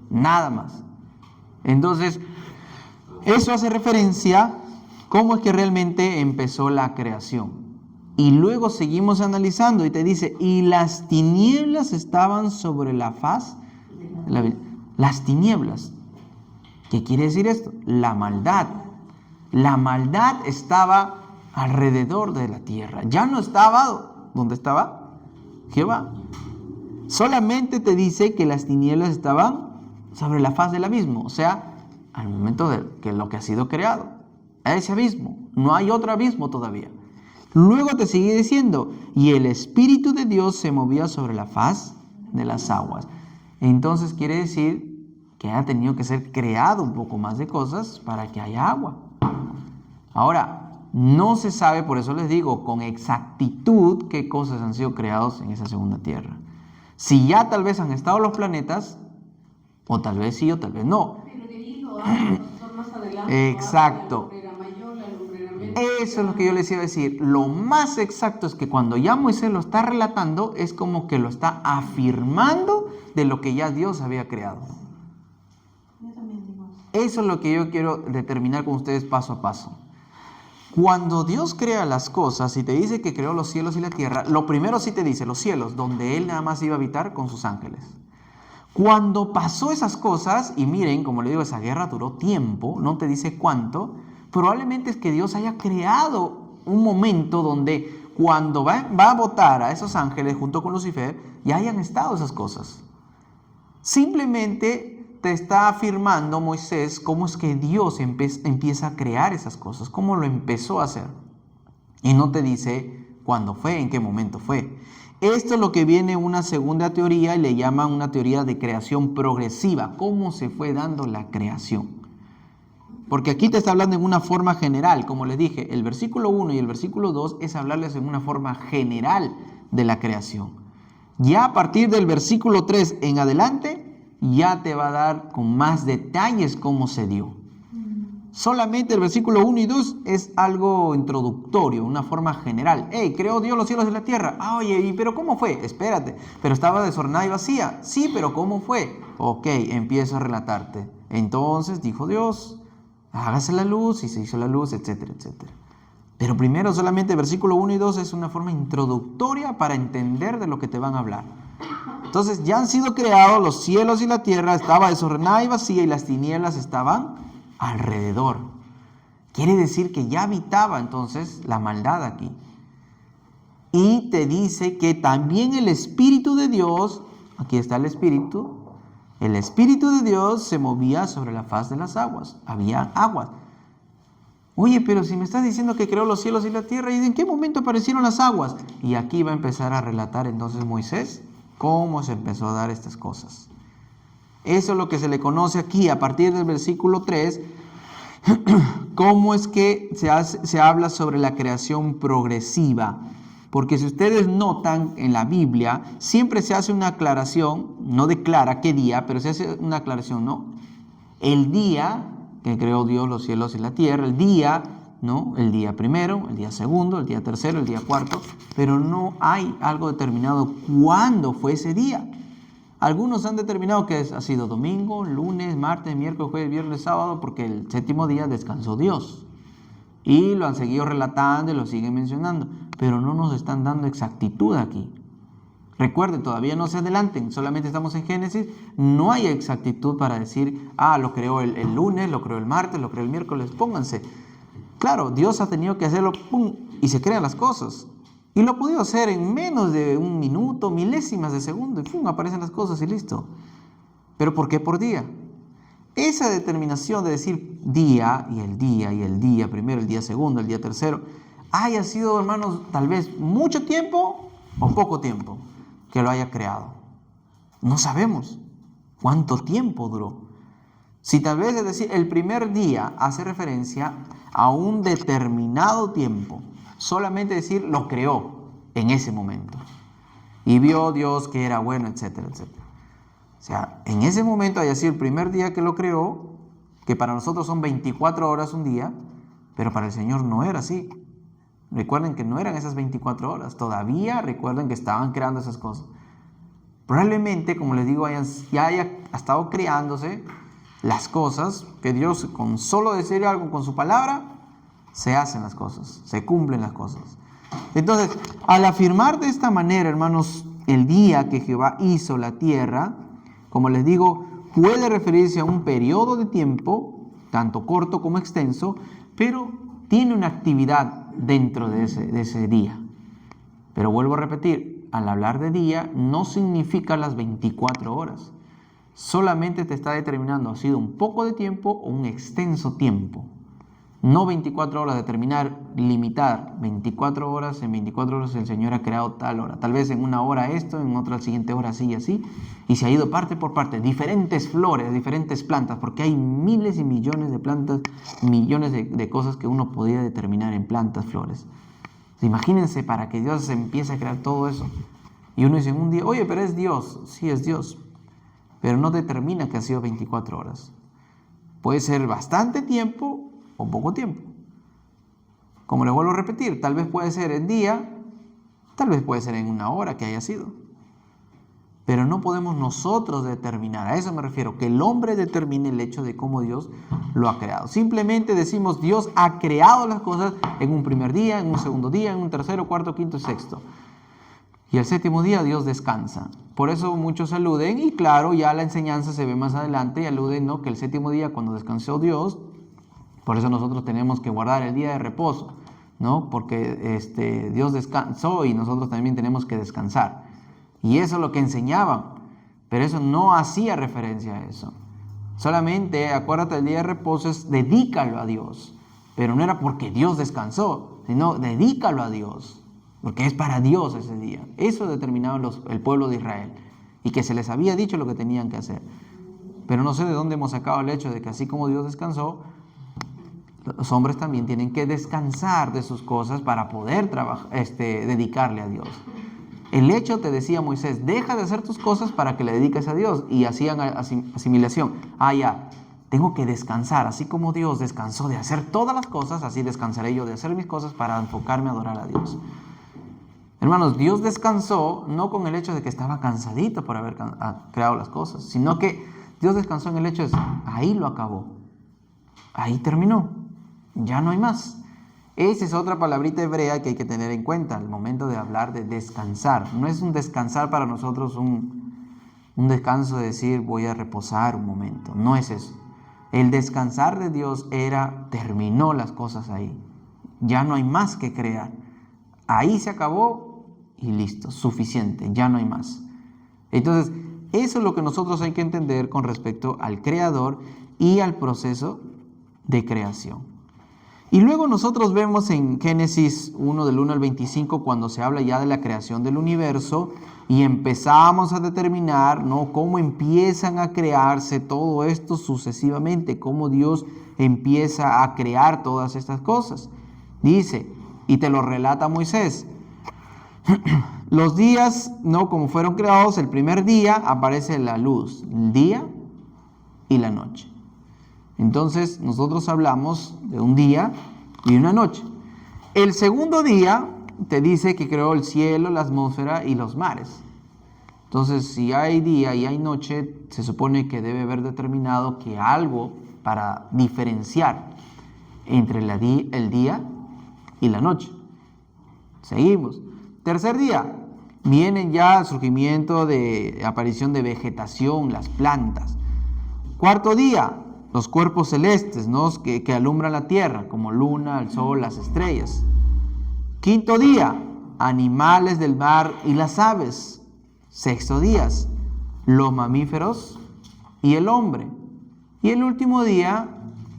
Nada más. Entonces, eso hace referencia cómo es que realmente empezó la creación. Y luego seguimos analizando y te dice, y las tinieblas estaban sobre la faz. Las tinieblas. ¿Qué quiere decir esto? La maldad. La maldad estaba alrededor de la tierra. Ya no estaba donde estaba Jehová. Solamente te dice que las tinieblas estaban sobre la faz del abismo. O sea, al momento de que lo que ha sido creado. A ese abismo. No hay otro abismo todavía. Luego te sigue diciendo, y el Espíritu de Dios se movía sobre la faz de las aguas. Entonces quiere decir que ha tenido que ser creado un poco más de cosas para que haya agua. Ahora, no se sabe, por eso les digo, con exactitud qué cosas han sido creados en esa segunda tierra. Si ya tal vez han estado los planetas, o tal vez sí, o tal vez no. Pero de ahí lo habla más adelante. Exacto. La lumbrera mayor, la lumbrera menor. Eso es lo que yo les iba a decir. Lo más exacto es que cuando ya Moisés lo está relatando, es como que lo está afirmando de lo que ya Dios había creado. Yo también digo eso. Eso es lo que yo quiero determinar con ustedes paso a paso. Cuando Dios crea las cosas y te dice que creó los cielos y la tierra, lo primero sí te dice los cielos, donde Él nada más iba a habitar con sus ángeles. Cuando pasó esas cosas, y miren, como le digo, esa guerra duró tiempo, no te dice cuánto, probablemente es que Dios haya creado un momento donde cuando va a botar a esos ángeles junto con Lucifer, ya hayan estado esas cosas. Simplemente te está afirmando Moisés cómo es que Dios empieza a crear esas cosas, cómo lo empezó a hacer. Y no te dice cuándo fue, en qué momento fue. Esto es lo que viene una segunda teoría y le llaman una teoría de creación progresiva. ¿Cómo se fue dando la creación? Porque aquí te está hablando en una forma general. Como les dije, el versículo 1 y el versículo 2 es hablarles en una forma general de la creación. Ya a partir del versículo 3 en adelante, ya te va a dar con más detalles cómo se dio. Solamente el versículo 1 y 2 es algo introductorio, una forma general. Creó Dios los cielos y la tierra. Oye, ¿pero cómo fue? Espérate, pero estaba desordenada y vacía. Sí, pero ¿cómo fue? Ok, empiezo a relatarte. Entonces dijo Dios, hágase la luz, y se hizo la luz, etcétera, etcétera. Pero primero solamente el versículo 1 y 2 es una forma introductoria para entender de lo que te van a hablar. Entonces ya han sido creados los cielos y la tierra, estaba desordenada y vacía y las tinieblas estaban alrededor. Quiere decir que ya habitaba entonces la maldad aquí. Y te dice que también el Espíritu de Dios, aquí está el Espíritu de Dios se movía sobre la faz de las aguas. Había aguas. Oye, pero si me estás diciendo que creó los cielos y la tierra, ¿y en qué momento aparecieron las aguas? Y aquí va a empezar a relatar entonces Moisés cómo se empezó a dar estas cosas. Eso es lo que se le conoce aquí a partir del versículo 3, cómo es que se habla sobre la creación progresiva. Porque si ustedes notan en la Biblia, siempre se hace una aclaración, no declara qué día, pero se hace una aclaración, ¿no? El día que creó Dios los cielos y la tierra, el día, ¿no? El día primero, el día segundo, el día tercero, el día cuarto, pero no hay algo determinado cuándo fue ese día. Algunos han determinado que ha sido domingo, lunes, martes, miércoles, jueves, viernes, sábado, porque el séptimo día descansó Dios. Y lo han seguido relatando y lo siguen mencionando, pero no nos están dando exactitud aquí. Recuerden, todavía no se adelanten, solamente estamos en Génesis, no hay exactitud para decir, lo creó el lunes, lo creó el martes, lo creó el miércoles, pónganse. Claro, Dios ha tenido que hacerlo, ¡pum!, y se crean las cosas. Y lo ha podido hacer en menos de un minuto, milésimas de segundo, y ¡pum!, aparecen las cosas y listo. ¿Pero por qué por día? Esa determinación de decir día, primero, el día segundo, el día tercero, haya sido, hermanos, tal vez mucho tiempo o poco tiempo que lo haya creado. No sabemos cuánto tiempo duró. Si tal vez, es decir, el primer día hace referencia a un determinado tiempo, solamente decir lo creó en ese momento. Y vio Dios que era bueno, etcétera, etcétera. O sea, en ese momento haya sido el primer día que lo creó, que para nosotros son 24 horas un día, pero para el Señor no era así. Recuerden que no eran esas 24 horas, todavía recuerden que estaban creando esas cosas. Probablemente, como les digo, ya haya estado creándose las cosas, que Dios con solo decir algo con su palabra, se hacen las cosas, se cumplen las cosas. Entonces, al afirmar de esta manera, hermanos, el día que Jehová hizo la tierra, como les digo, puede referirse a un periodo de tiempo, tanto corto como extenso, pero tiene una actividad dentro de ese día. Pero vuelvo a repetir, al hablar de día no significa las 24 horas. Solamente te está determinando, ha sido un poco de tiempo o un extenso tiempo. No 24 horas, determinar, limitar 24 horas, en 24 horas el Señor ha creado tal hora. Tal vez en una hora esto, en otra siguiente hora así y así. Y se ha ido parte por parte, diferentes flores, diferentes plantas, porque hay miles y millones de plantas, millones de cosas que uno podría determinar en plantas, flores. Imagínense para que Dios empiece a crear todo eso. Y uno dice en un día, oye, pero es Dios. Sí, es Dios. Pero no determina que ha sido 24 horas. Puede ser bastante tiempo o poco tiempo. Como les vuelvo a repetir, tal vez puede ser en día, tal vez puede ser en una hora que haya sido. pero no podemos nosotros determinar. A eso me refiero, que el hombre determine el hecho de cómo Dios lo ha creado. Simplemente decimos, Dios ha creado las cosas en un primer día, en un segundo día, en un tercero, cuarto, quinto y sexto. Y el séptimo día Dios descansa. Por eso muchos aluden, y claro, ya la enseñanza se ve más adelante, y aluden, ¿no?, que el séptimo día, cuando descansó Dios, por eso nosotros tenemos que guardar el día de reposo, ¿no? Porque Dios descansó y nosotros también tenemos que descansar. Y eso es lo que enseñaban, pero eso no hacía referencia a eso. Solamente, acuérdate, el día de reposo es dedícalo a Dios, pero no era porque Dios descansó, sino dedícalo a Dios, porque es para Dios ese día. Eso determinaba el pueblo de Israel, y que se les había dicho lo que tenían que hacer. Pero no sé de dónde hemos sacado el hecho de que así como Dios descansó, los hombres también tienen que descansar de sus cosas para poder dedicarle a Dios. El hecho, te decía Moisés, deja de hacer tus cosas para que le dediques a Dios, y hacían asimilación. Ya, tengo que descansar, así como Dios descansó de hacer todas las cosas, así descansaré yo de hacer mis cosas para enfocarme a adorar a Dios. Hermanos, Dios descansó no con el hecho de que estaba cansadito por haber creado las cosas, sino que Dios descansó en el hecho de ahí lo acabó, ahí terminó, ya no hay más. Esa es otra palabrita hebrea que hay que tener en cuenta al momento de hablar de descansar. No es un descansar para nosotros un descanso de decir voy a reposar un momento. No es eso. El descansar de Dios terminó las cosas ahí. Ya no hay más que crear. Ahí se acabó y listo, suficiente, ya no hay más. Entonces, eso es lo que nosotros hay que entender con respecto al Creador y al proceso de creación. Y luego nosotros vemos en Génesis 1, del 1 al 25, cuando se habla ya de la creación del universo, y empezamos a determinar, ¿no?, cómo empiezan a crearse todo esto sucesivamente, cómo Dios empieza a crear todas estas cosas. Dice, y te lo relata Moisés, los días, ¿no?, como fueron creados, el primer día aparece la luz, el día y la noche. Entonces nosotros hablamos de un día y una noche. El segundo día te dice que creó el cielo, la atmósfera y los mares. Entonces, si hay día y hay noche, se supone que debe haber determinado que algo para diferenciar entre el día y la noche. Seguimos. Tercer día, vienen ya el surgimiento de aparición de vegetación, las plantas. Cuarto día, los cuerpos celestes, ¿no?, que alumbran la tierra, como luna, el sol, las estrellas. Quinto día, animales del mar y las aves. Sexto día, los mamíferos y el hombre. Y el último día,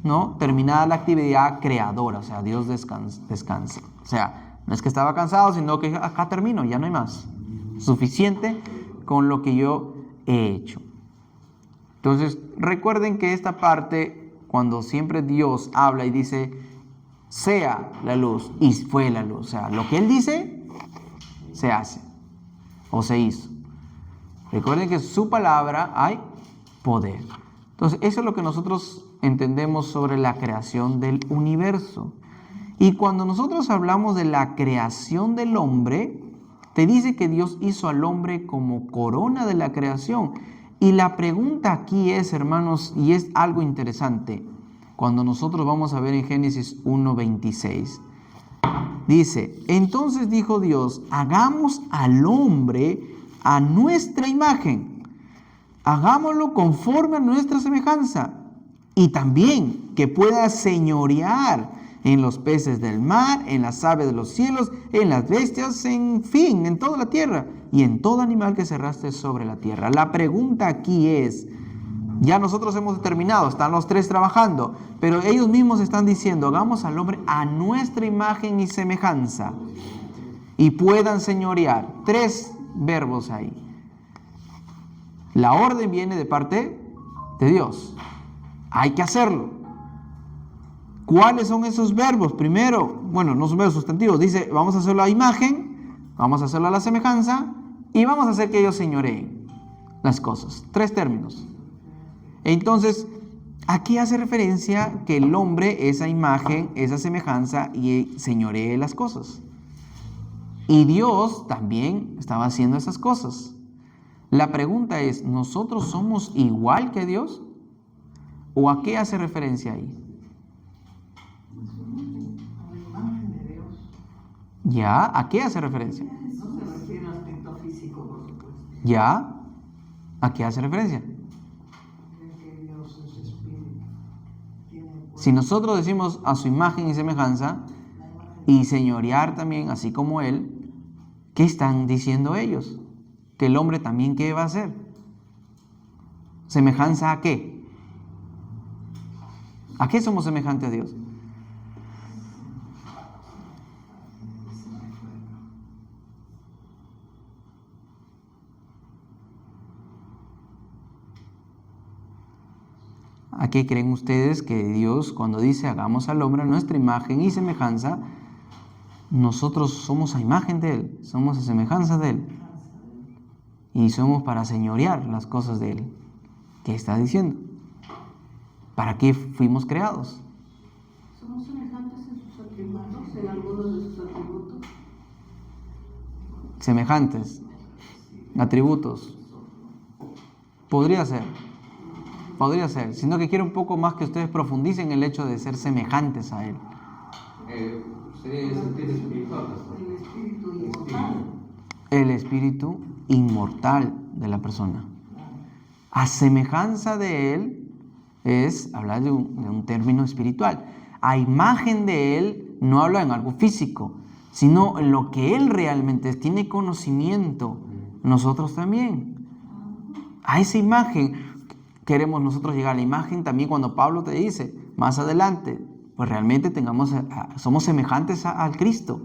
¿no?, terminada la actividad creadora, o sea, Dios descansa. O sea, no es que estaba cansado, sino que acá termino, ya no hay más. Suficiente con lo que yo he hecho. Entonces, recuerden que esta parte, cuando siempre Dios habla y dice, sea la luz, y fue la luz. O sea, lo que Él dice, se hace, o se hizo. Recuerden que en su palabra hay poder. Entonces, eso es lo que nosotros entendemos sobre la creación del universo. Y cuando nosotros hablamos de la creación del hombre, te dice que Dios hizo al hombre como corona de la creación. Y la pregunta aquí es, hermanos, y es algo interesante, cuando nosotros vamos a ver en Génesis 1:26, dice, entonces dijo Dios, hagamos al hombre a nuestra imagen, hagámoslo conforme a nuestra semejanza, y también que pueda señorear en los peces del mar, en las aves de los cielos, en las bestias, en fin, en toda la tierra, y en todo animal que se arrastre sobre la tierra. La pregunta aquí es, ya nosotros hemos determinado, están los tres trabajando, pero ellos mismos están diciendo, hagamos al hombre a nuestra imagen y semejanza, y puedan señorear. Tres verbos ahí. La orden viene de parte de Dios. Hay que hacerlo. ¿Cuáles son esos verbos? Primero, bueno, no son verbos sustantivos. Dice, vamos a hacerlo a imagen, vamos a hacerlo a la semejanza y vamos a hacer que ellos señoreen las cosas. Tres términos. Entonces, aquí hace referencia que el hombre, esa imagen, esa semejanza y señoree las cosas. Y Dios también estaba haciendo esas cosas. La pregunta es, ¿nosotros somos igual que Dios? ¿O a qué hace referencia ahí? A la imagen de Dios. ¿Ya? ¿A qué hace referencia? No se refiere al aspecto físico, por supuesto. ¿Ya? ¿A qué hace referencia? Creo que Dios es espíritu. Tiene Si nosotros decimos a su imagen y semejanza, y señorear también, así como Él, ¿qué están diciendo ellos? Que el hombre también, ¿qué va a hacer? ¿Semejanza a qué? ¿A qué somos semejantes a Dios? ¿A qué creen ustedes que Dios, cuando dice hagamos al hombre a nuestra imagen y semejanza, nosotros somos a imagen de Él, somos a semejanza de Él? Y somos para señorear las cosas de Él. ¿Qué está diciendo? ¿Para qué fuimos creados? Somos semejantes en sus atributos, en algunos de sus atributos. Semejantes, atributos. Podría ser, sino que quiero un poco más que ustedes profundicen el hecho de ser semejantes a Él. Sería el sentido espiritual, pastor. el espíritu inmortal. El espíritu inmortal de la persona. A semejanza de Él es hablar de un término espiritual. A imagen de Él no habla en algo físico, sino en lo que Él realmente es. Tiene conocimiento. Nosotros también. A esa imagen queremos nosotros llegar. A la imagen también cuando Pablo te dice más adelante, pues realmente somos semejantes al Cristo.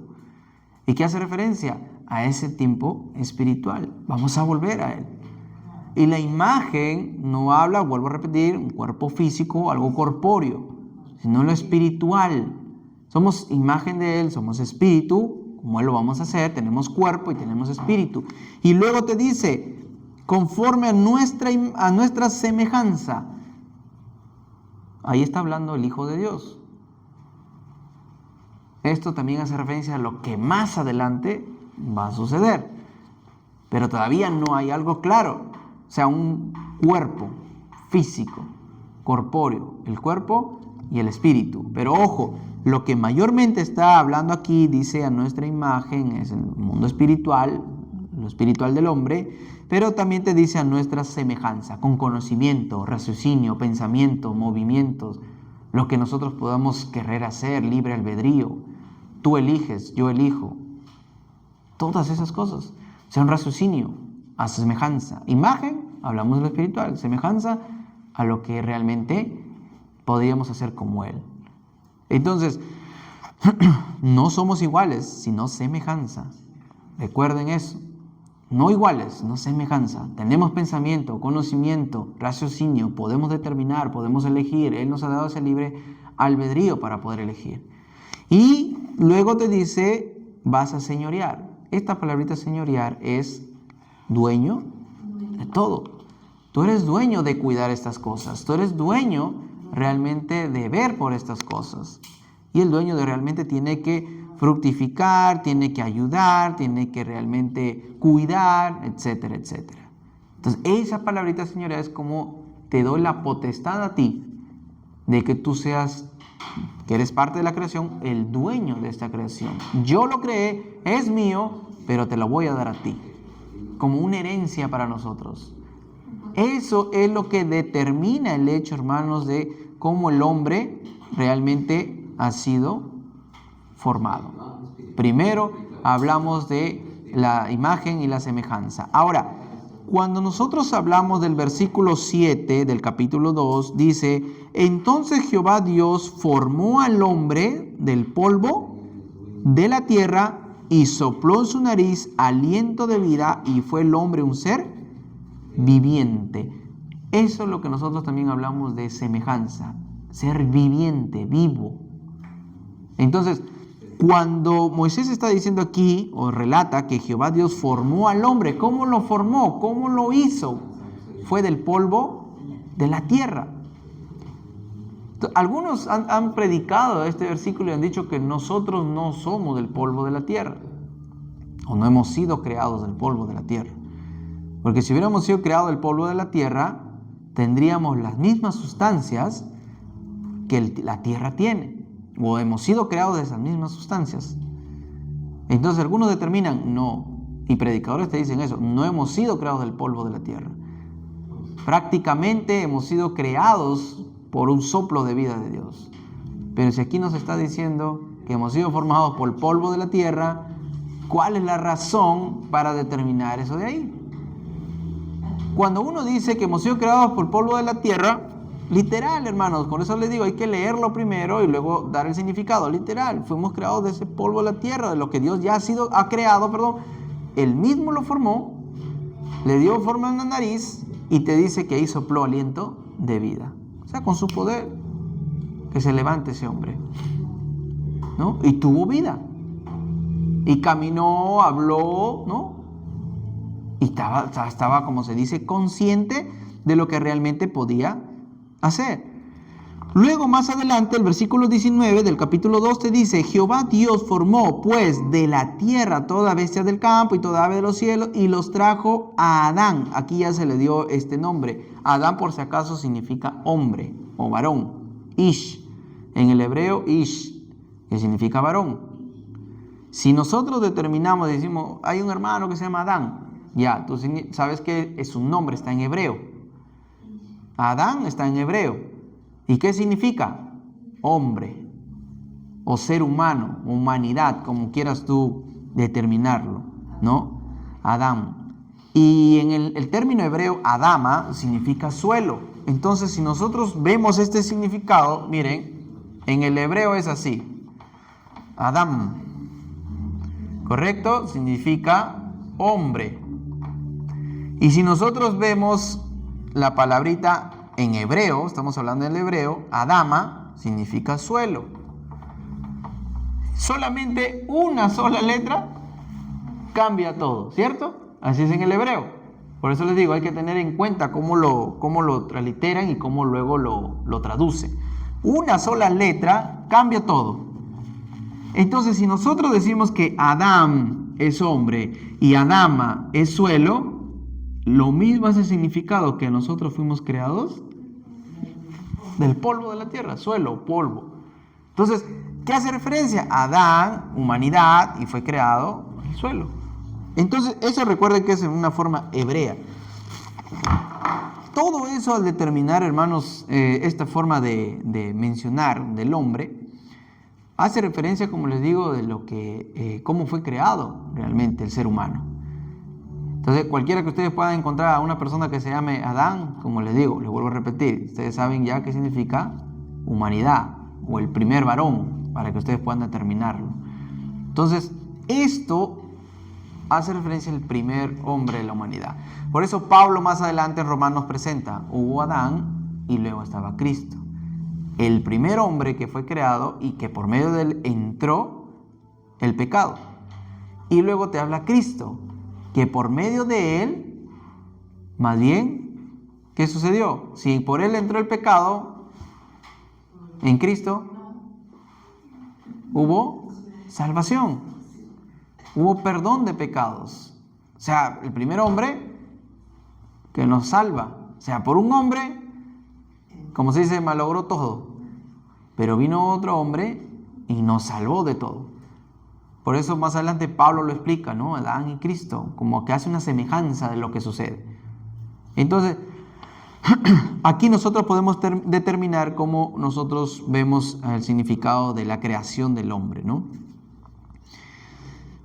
¿Y qué hace referencia? A ese tiempo espiritual. Vamos a volver a Él. Y la imagen no habla, vuelvo a repetir, un cuerpo físico, algo corpóreo, sino lo espiritual. Somos imagen de Él, somos espíritu, como Él lo vamos a hacer, tenemos cuerpo y tenemos espíritu. Y luego te dice, conforme a nuestra semejanza. Ahí está hablando el Hijo de Dios. Esto también hace referencia a lo que más adelante va a suceder. Pero todavía no hay algo claro. O sea, un cuerpo físico, corpóreo, el cuerpo y el espíritu. Pero ojo, lo que mayormente está hablando aquí, dice a nuestra imagen, es el mundo espiritual, lo espiritual del hombre, pero también te dice a nuestra semejanza, con conocimiento, raciocinio, pensamiento, movimientos, lo que nosotros podamos querer hacer, libre albedrío. Tú eliges, yo elijo. Todas esas cosas. O sea, un raciocinio, a semejanza. Imagen, hablamos de lo espiritual. Semejanza, a lo que realmente podríamos hacer como Él. Entonces, no somos iguales, sino semejanza. Recuerden eso. No iguales, no semejanza. Tenemos pensamiento, conocimiento, raciocinio, podemos determinar, podemos elegir. Él nos ha dado ese libre albedrío para poder elegir. Y luego te dice, vas a señorear. Esta palabrita señorear es dueño de todo. Tú eres dueño de cuidar estas cosas. Tú eres dueño realmente de ver por estas cosas. Y el dueño realmente tiene que fructificar, tiene que ayudar, tiene que realmente cuidar, etcétera, etcétera. Entonces, esa palabrita señorear es como te doy la potestad a ti de que tú seas, que eres parte de la creación, el dueño de esta creación. Yo lo creé, es mío, pero te lo voy a dar a ti, como una herencia para nosotros. Eso es lo que determina el hecho, hermanos, de cómo el hombre realmente ha sido formado. Primero hablamos de la imagen y la semejanza. Ahora, cuando nosotros hablamos del versículo 7 del capítulo 2, dice, entonces Jehová Dios formó al hombre del polvo de la tierra y sopló en su nariz aliento de vida y fue el hombre un ser viviente. Eso es lo que nosotros también hablamos de semejanza, ser viviente, vivo. Entonces, cuando Moisés está diciendo aquí, o relata que Jehová Dios formó al hombre, ¿cómo lo formó? ¿Cómo lo hizo? Fue del polvo de la tierra. Algunos han predicado este versículo y han dicho que nosotros no somos del polvo de la tierra, o no hemos sido creados del polvo de la tierra. Porque si hubiéramos sido creados del polvo de la tierra, tendríamos las mismas sustancias que la tierra tiene. O hemos sido creados de esas mismas sustancias. Entonces algunos determinan, no, y predicadores te dicen eso, no hemos sido creados del polvo de la tierra. Prácticamente hemos sido creados por un soplo de vida de Dios. Pero si aquí nos está diciendo que hemos sido formados por el polvo de la tierra, ¿cuál es la razón para determinar eso de ahí? Cuando uno dice que hemos sido creados por el polvo de la tierra, literal, hermanos, con eso les digo, hay que leerlo primero y luego dar el significado. Literal, fuimos creados de ese polvo de la tierra, de lo que Dios ya ha creado, Él mismo lo formó, le dio forma en la nariz y te dice que ahí sopló aliento de vida. O sea, con su poder, que se levante ese hombre, ¿no? Y tuvo vida. Y caminó, habló, ¿no? Y estaba, como se dice, consciente de lo que realmente podía hacer. Luego, más adelante, el versículo 19 del capítulo 2 te dice: Jehová Dios formó pues de la tierra toda bestia del campo y toda ave de los cielos y los trajo a Adán. Aquí ya se le dio este nombre. Adán, por si acaso, significa hombre o varón. Ish. En el hebreo, Ish, que significa varón. Si nosotros determinamos, decimos, hay un hermano que se llama Adán, ya, tú sabes que es un nombre, está en hebreo. Adán está en hebreo. ¿Y qué significa? Hombre, o ser humano, humanidad, como quieras tú determinarlo, ¿no? Adán. Y en el término hebreo, Adama, significa suelo. Entonces, si nosotros vemos este significado, miren, en el hebreo es así. Adán, ¿correcto? Significa hombre. Y si nosotros vemos la palabrita en hebreo, estamos hablando del hebreo, Adama significa suelo. Solamente una sola letra cambia todo, ¿cierto? Así es en el hebreo. Por eso les digo, hay que tener en cuenta cómo lo transliteran y cómo luego lo traducen. Una sola letra cambia todo. Entonces, si nosotros decimos que Adán es hombre y Adama es suelo, lo mismo hace significado que nosotros fuimos creados del polvo de la tierra, suelo, polvo. Entonces, ¿qué hace referencia? Adán, humanidad, y fue creado el suelo. Entonces, eso recuerden que es en una forma hebrea. Todo eso al determinar, hermanos, esta forma de mencionar del hombre, hace referencia, como les digo, de lo que, cómo fue creado realmente el ser humano. Entonces, cualquiera que ustedes puedan encontrar a una persona que se llame Adán, como les digo, les vuelvo a repetir, ustedes saben ya qué significa humanidad o el primer varón, para que ustedes puedan determinarlo. Entonces, esto hace referencia al primer hombre de la humanidad. Por eso Pablo más adelante en Romanos presenta, hubo Adán y luego estaba Cristo. El primer hombre que fue creado y que por medio de él entró el pecado. Y luego te habla Cristo, que por medio de él, más bien, ¿qué sucedió? Si por él entró el pecado, en Cristo hubo salvación, hubo perdón de pecados. O sea, el primer hombre que nos salva. O sea, por un hombre, como se dice, malogró todo. Pero vino otro hombre y nos salvó de todo. Por eso más adelante Pablo lo explica, ¿no? Adán y Cristo, como que hace una semejanza de lo que sucede. Entonces, aquí nosotros podemos determinar cómo nosotros vemos el significado de la creación del hombre, ¿no?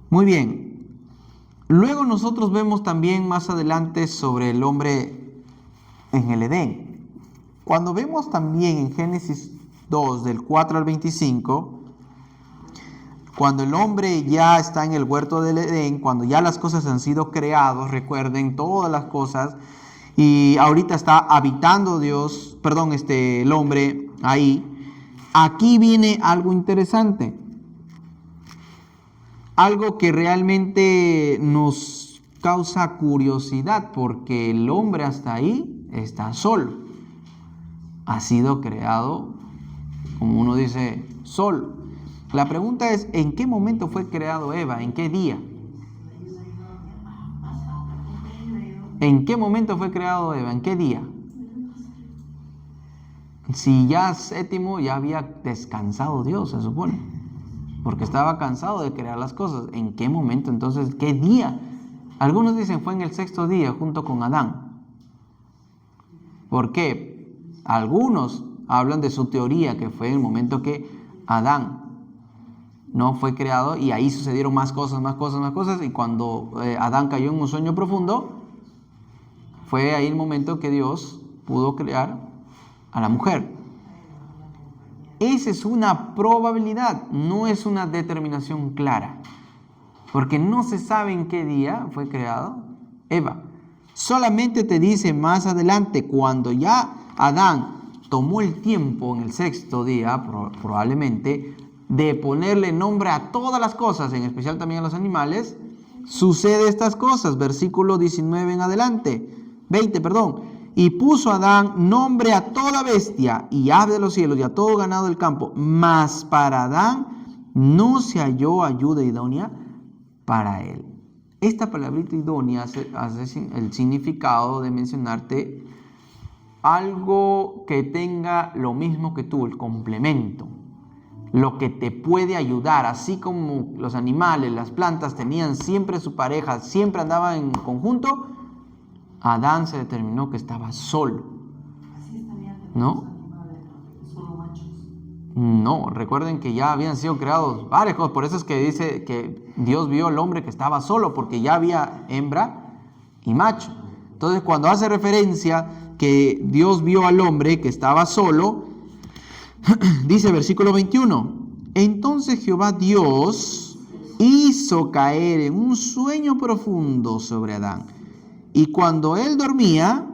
Muy bien. Luego nosotros vemos también más adelante sobre el hombre en el Edén. Cuando vemos también en Génesis 2, del 4 al 25, cuando el hombre ya está en el huerto del Edén, cuando ya las cosas han sido creadas, recuerden todas las cosas, y ahorita está habitando el hombre ahí. Aquí viene algo interesante, algo que realmente nos causa curiosidad, porque el hombre hasta ahí está solo, ha sido creado, como uno dice, solo. La pregunta es, ¿en qué momento fue creado Eva? ¿En qué día? ¿En qué momento fue creado Eva? ¿En qué día? Si ya séptimo ya había descansado Dios, se supone, porque estaba cansado de crear las cosas. ¿En qué momento entonces? ¿Qué día? Algunos dicen fue en el sexto día junto con Adán. ¿Por qué? Algunos hablan de su teoría que fue el momento que Adán no fue creado y ahí sucedieron más cosas y cuando Adán cayó en un sueño profundo, fue ahí el momento que Dios pudo crear a la mujer. Esa es una probabilidad, no es una determinación clara, porque no se sabe en qué día fue creado Eva. Solamente te dice más adelante, cuando ya Adán tomó el tiempo en el sexto día, probablemente, de ponerle nombre a todas las cosas, en especial también a los animales, sucede estas cosas. Versículo 19 en adelante, 20, perdón. Y puso Adán nombre a toda bestia y ave de los cielos y a todo ganado del campo, mas para Adán no se halló ayuda idónea para él. Esta palabrita idónea hace el significado de mencionarte algo que tenga lo mismo que tú, el complemento, lo que te puede ayudar, así como los animales, las plantas tenían siempre su pareja, siempre andaban en conjunto. Adán se determinó que estaba solo. ¿No? No, recuerden que ya habían sido creados varias cosas, por eso es que dice que Dios vio al hombre que estaba solo, porque ya había hembra y macho. Entonces, cuando hace referencia que Dios vio al hombre que estaba solo, dice versículo 21, entonces Jehová Dios hizo caer en un sueño profundo sobre Adán, y cuando él dormía,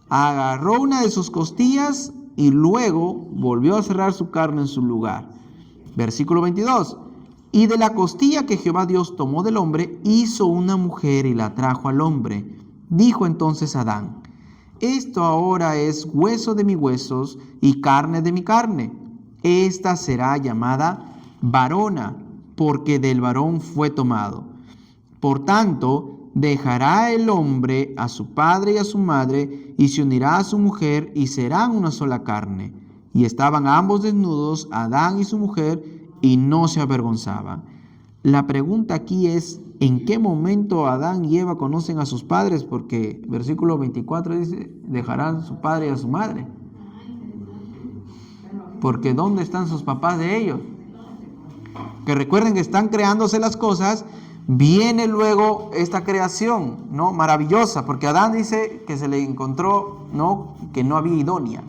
agarró una de sus costillas y luego volvió a cerrar su carne en su lugar. Versículo 22. Y de la costilla que Jehová Dios tomó del hombre, hizo una mujer y la trajo al hombre. Dijo entonces Adán, esto ahora es hueso de mis huesos y carne de mi carne. Esta será llamada varona, porque del varón fue tomado. Por tanto, dejará el hombre a su padre y a su madre, y se unirá a su mujer, y serán una sola carne. Y estaban ambos desnudos, Adán y su mujer, y no se avergonzaban. La pregunta aquí es, ¿en qué momento Adán y Eva conocen a sus padres? Porque versículo 24 dice, dejarán a su padre y a su madre. Porque ¿dónde están sus papás de ellos? Que recuerden que están creándose las cosas. Viene luego esta creación, ¿no? Maravillosa, porque Adán dice que se le encontró, ¿no? Que no había idónea.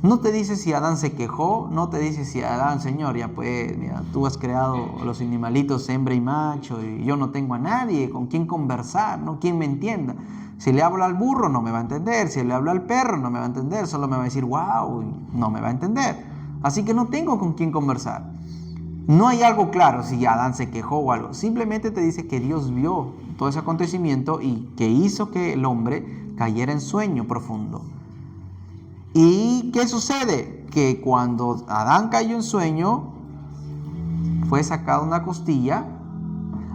No te dice si Adán se quejó, no te dice si Adán, Señor, ya pues, mira, tú has creado los animalitos hembra y macho y yo no tengo a nadie con quien conversar, ¿no? Quien me entienda. Si le hablo al burro no me va a entender, si le hablo al perro no me va a entender, solo me va a decir wow, no me va a entender. Así que no tengo con quien conversar. No hay algo claro si Adán se quejó o algo. Simplemente te dice que Dios vio todo ese acontecimiento y que hizo que el hombre cayera en sueño profundo. ¿Y qué sucede? Que cuando Adán cayó en sueño, fue sacada una costilla.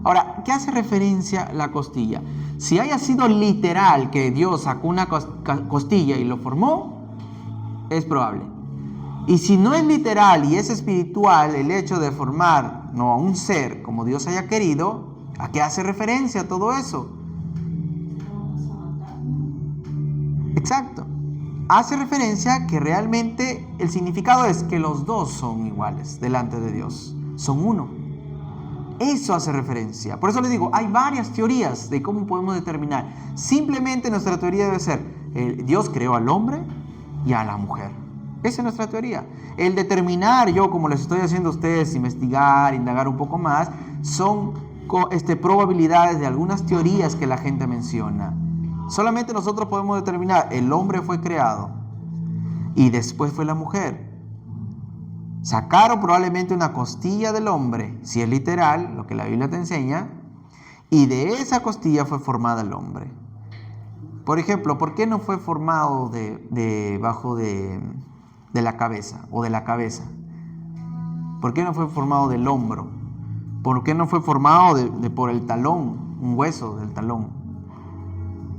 Ahora, ¿qué hace referencia la costilla? Si haya sido literal que Dios sacó una costilla y lo formó, es probable. Y si no es literal y es espiritual el hecho de formar no a un ser como Dios haya querido, ¿a qué hace referencia todo eso? Exacto. Hace referencia que realmente el significado es que los dos son iguales delante de Dios. Son uno. Eso hace referencia. Por eso les digo, hay varias teorías de cómo podemos determinar. Simplemente nuestra teoría debe ser, Dios creó al hombre y a la mujer. Esa es nuestra teoría. El determinar, yo como les estoy haciendo a ustedes, investigar, indagar un poco más, son probabilidades de algunas teorías que la gente menciona. Solamente nosotros podemos determinar, el hombre fue creado y después fue la mujer. Sacaron probablemente una costilla del hombre, si es literal, lo que la Biblia te enseña, y de esa costilla fue formada el hombre. Por ejemplo, ¿por qué no fue formado debajo de la cabeza o de la cabeza? ¿Por qué no fue formado del hombro? ¿Por qué no fue formado por el talón, un hueso del talón?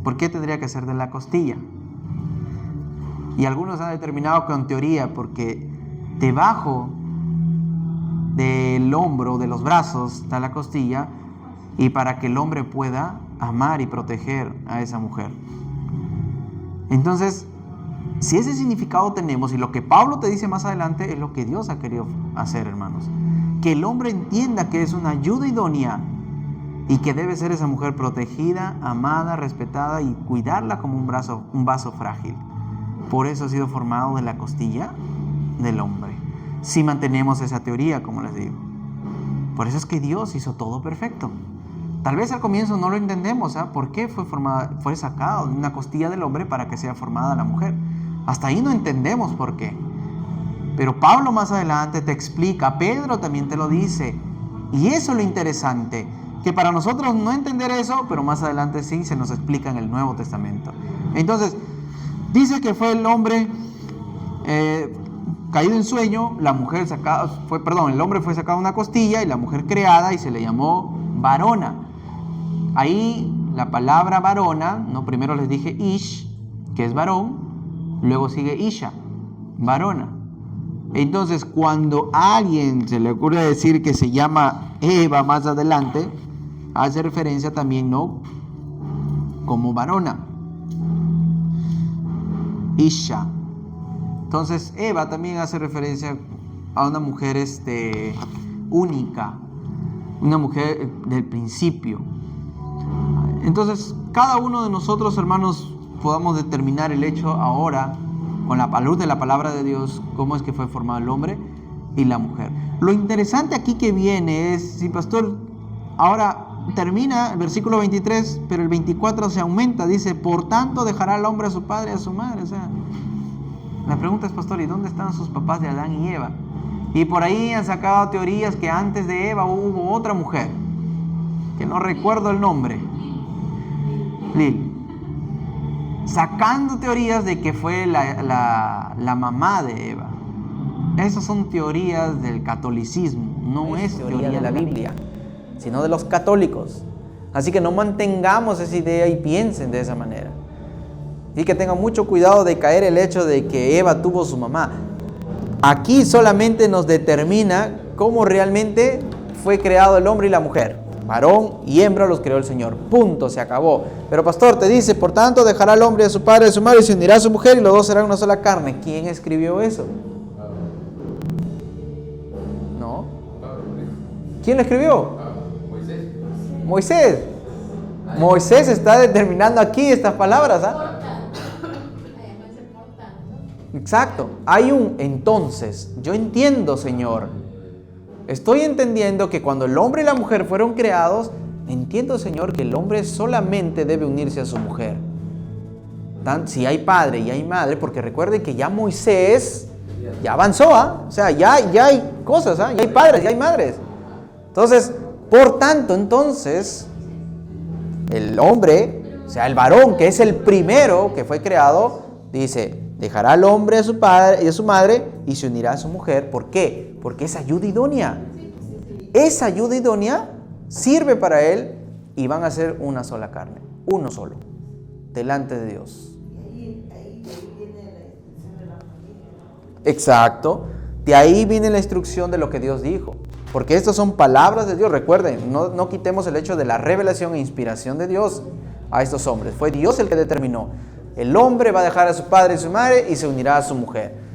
¿Por qué tendría que ser de la costilla? Y algunos han determinado con teoría porque debajo del hombro, de los brazos, está la costilla, y para que el hombre pueda amar y proteger a esa mujer. Entonces, si ese significado tenemos, y lo que Pablo te dice más adelante es lo que Dios ha querido hacer, hermanos, que el hombre entienda que es una ayuda idónea y que debe ser esa mujer protegida, amada, respetada y cuidarla como un vaso frágil. Por eso ha sido formado de la costilla del hombre. Si mantenemos esa teoría, como les digo. Por eso es que Dios hizo todo perfecto. Tal vez al comienzo no lo entendemos, ¿por qué fue sacado de una costilla del hombre para que sea formada la mujer? Hasta ahí no entendemos por qué. Pero Pablo más adelante te explica, Pedro también te lo dice. Y eso es lo interesante, que para nosotros no entender eso, pero más adelante sí se nos explica en el Nuevo Testamento. Entonces, dice que fue el hombre caído en sueño, el hombre fue sacado de una costilla y la mujer creada y se le llamó varona. Ahí la palabra varona, no, primero les dije ish, que es varón, luego sigue isha, varona. Entonces, cuando a alguien se le ocurre decir que se llama Eva más adelante, hace referencia también, ¿no?, como varona, isha. Entonces, Eva también hace referencia a una mujer única, una mujer del principio. Entonces, cada uno de nosotros, hermanos, podamos determinar el hecho ahora, con la luz de la palabra de Dios, cómo es que fue formado el hombre y la mujer. Lo interesante aquí que viene es, si pastor, ahora termina el versículo 23, pero el 24 se aumenta, dice, por tanto dejará el hombre a su padre y a su madre. O sea, la pregunta es, pastor, ¿y dónde están sus papás de Adán y Eva? Y por ahí han sacado teorías que antes de Eva hubo otra mujer, que no recuerdo el nombre, Lil, sacando teorías de que fue la mamá de Eva. Esas son teorías del catolicismo, no es teoría de la Biblia, sino de los católicos. Así que no mantengamos esa idea y piensen de esa manera. Y que tengan mucho cuidado de caer el hecho de que Eva tuvo su mamá. Aquí solamente nos determina cómo realmente fue creado el hombre y la mujer. Varón y hembra los creó el Señor. Punto, se acabó. Pero pastor, te dice, por tanto dejará el hombre a su padre y a su madre y se unirá a su mujer y los dos serán una sola carne. ¿Quién escribió eso? ¿No? ¿Quién lo escribió? Moisés. Moisés está determinando aquí estas palabras, Exacto. Hay un entonces. Yo entiendo, Señor. Estoy entendiendo que cuando el hombre y la mujer fueron creados, entiendo, Señor, que el hombre solamente debe unirse a su mujer. Si hay padre y hay madre, porque recuerden que ya Moisés ya avanzó, o sea, ya hay cosas, ya hay padres, ya hay madres. Entonces, por tanto, el hombre, o sea, el varón, que es el primero que fue creado, dice, dejará al hombre a su padre y a su madre y se unirá a su mujer. ¿Por qué? Porque es ayuda idónea. Esa ayuda idónea sirve para él y van a ser una sola carne, uno solo, delante de Dios. Exacto. De ahí viene la instrucción de lo que Dios dijo. Porque estas son palabras de Dios. Recuerden, no quitemos el hecho de la revelación e inspiración de Dios a estos hombres. Fue Dios el que determinó. El hombre va a dejar a su padre y su madre y se unirá a su mujer.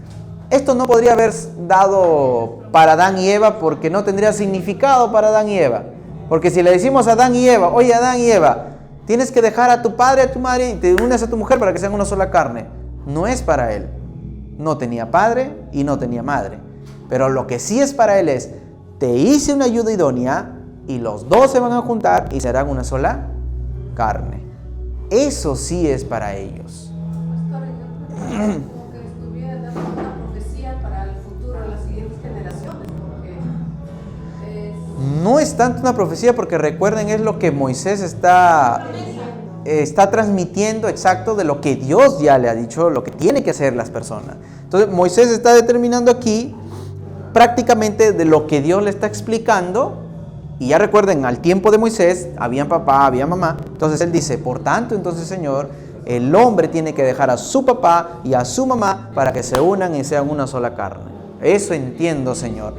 Esto no podría haber dado para Adán y Eva porque no tendría significado para Adán y Eva. Porque si le decimos a Adán y Eva, oye Adán y Eva, tienes que dejar a tu padre y a tu madre y te unes a tu mujer para que sean una sola carne. No es para él. No tenía padre y no tenía madre. Pero lo que sí es para él es, te hice una ayuda idónea y los dos se van a juntar y serán una sola carne. Eso sí es para ellos. Pastor, yo creo como que estuviera dando una profecía para el futuro de las siguientes generaciones, porque no es tanto una profecía, porque recuerden, es lo que Moisés está transmitiendo exacto de lo que Dios ya le ha dicho, lo que tiene que hacer las personas. Entonces Moisés está determinando aquí prácticamente de lo que Dios le está explicando Y ya recuerden, al tiempo de Moisés, había papá, había mamá. Entonces él dice, por tanto, entonces Señor, el hombre tiene que dejar a su papá y a su mamá para que se unan y sean una sola carne. Eso entiendo, Señor.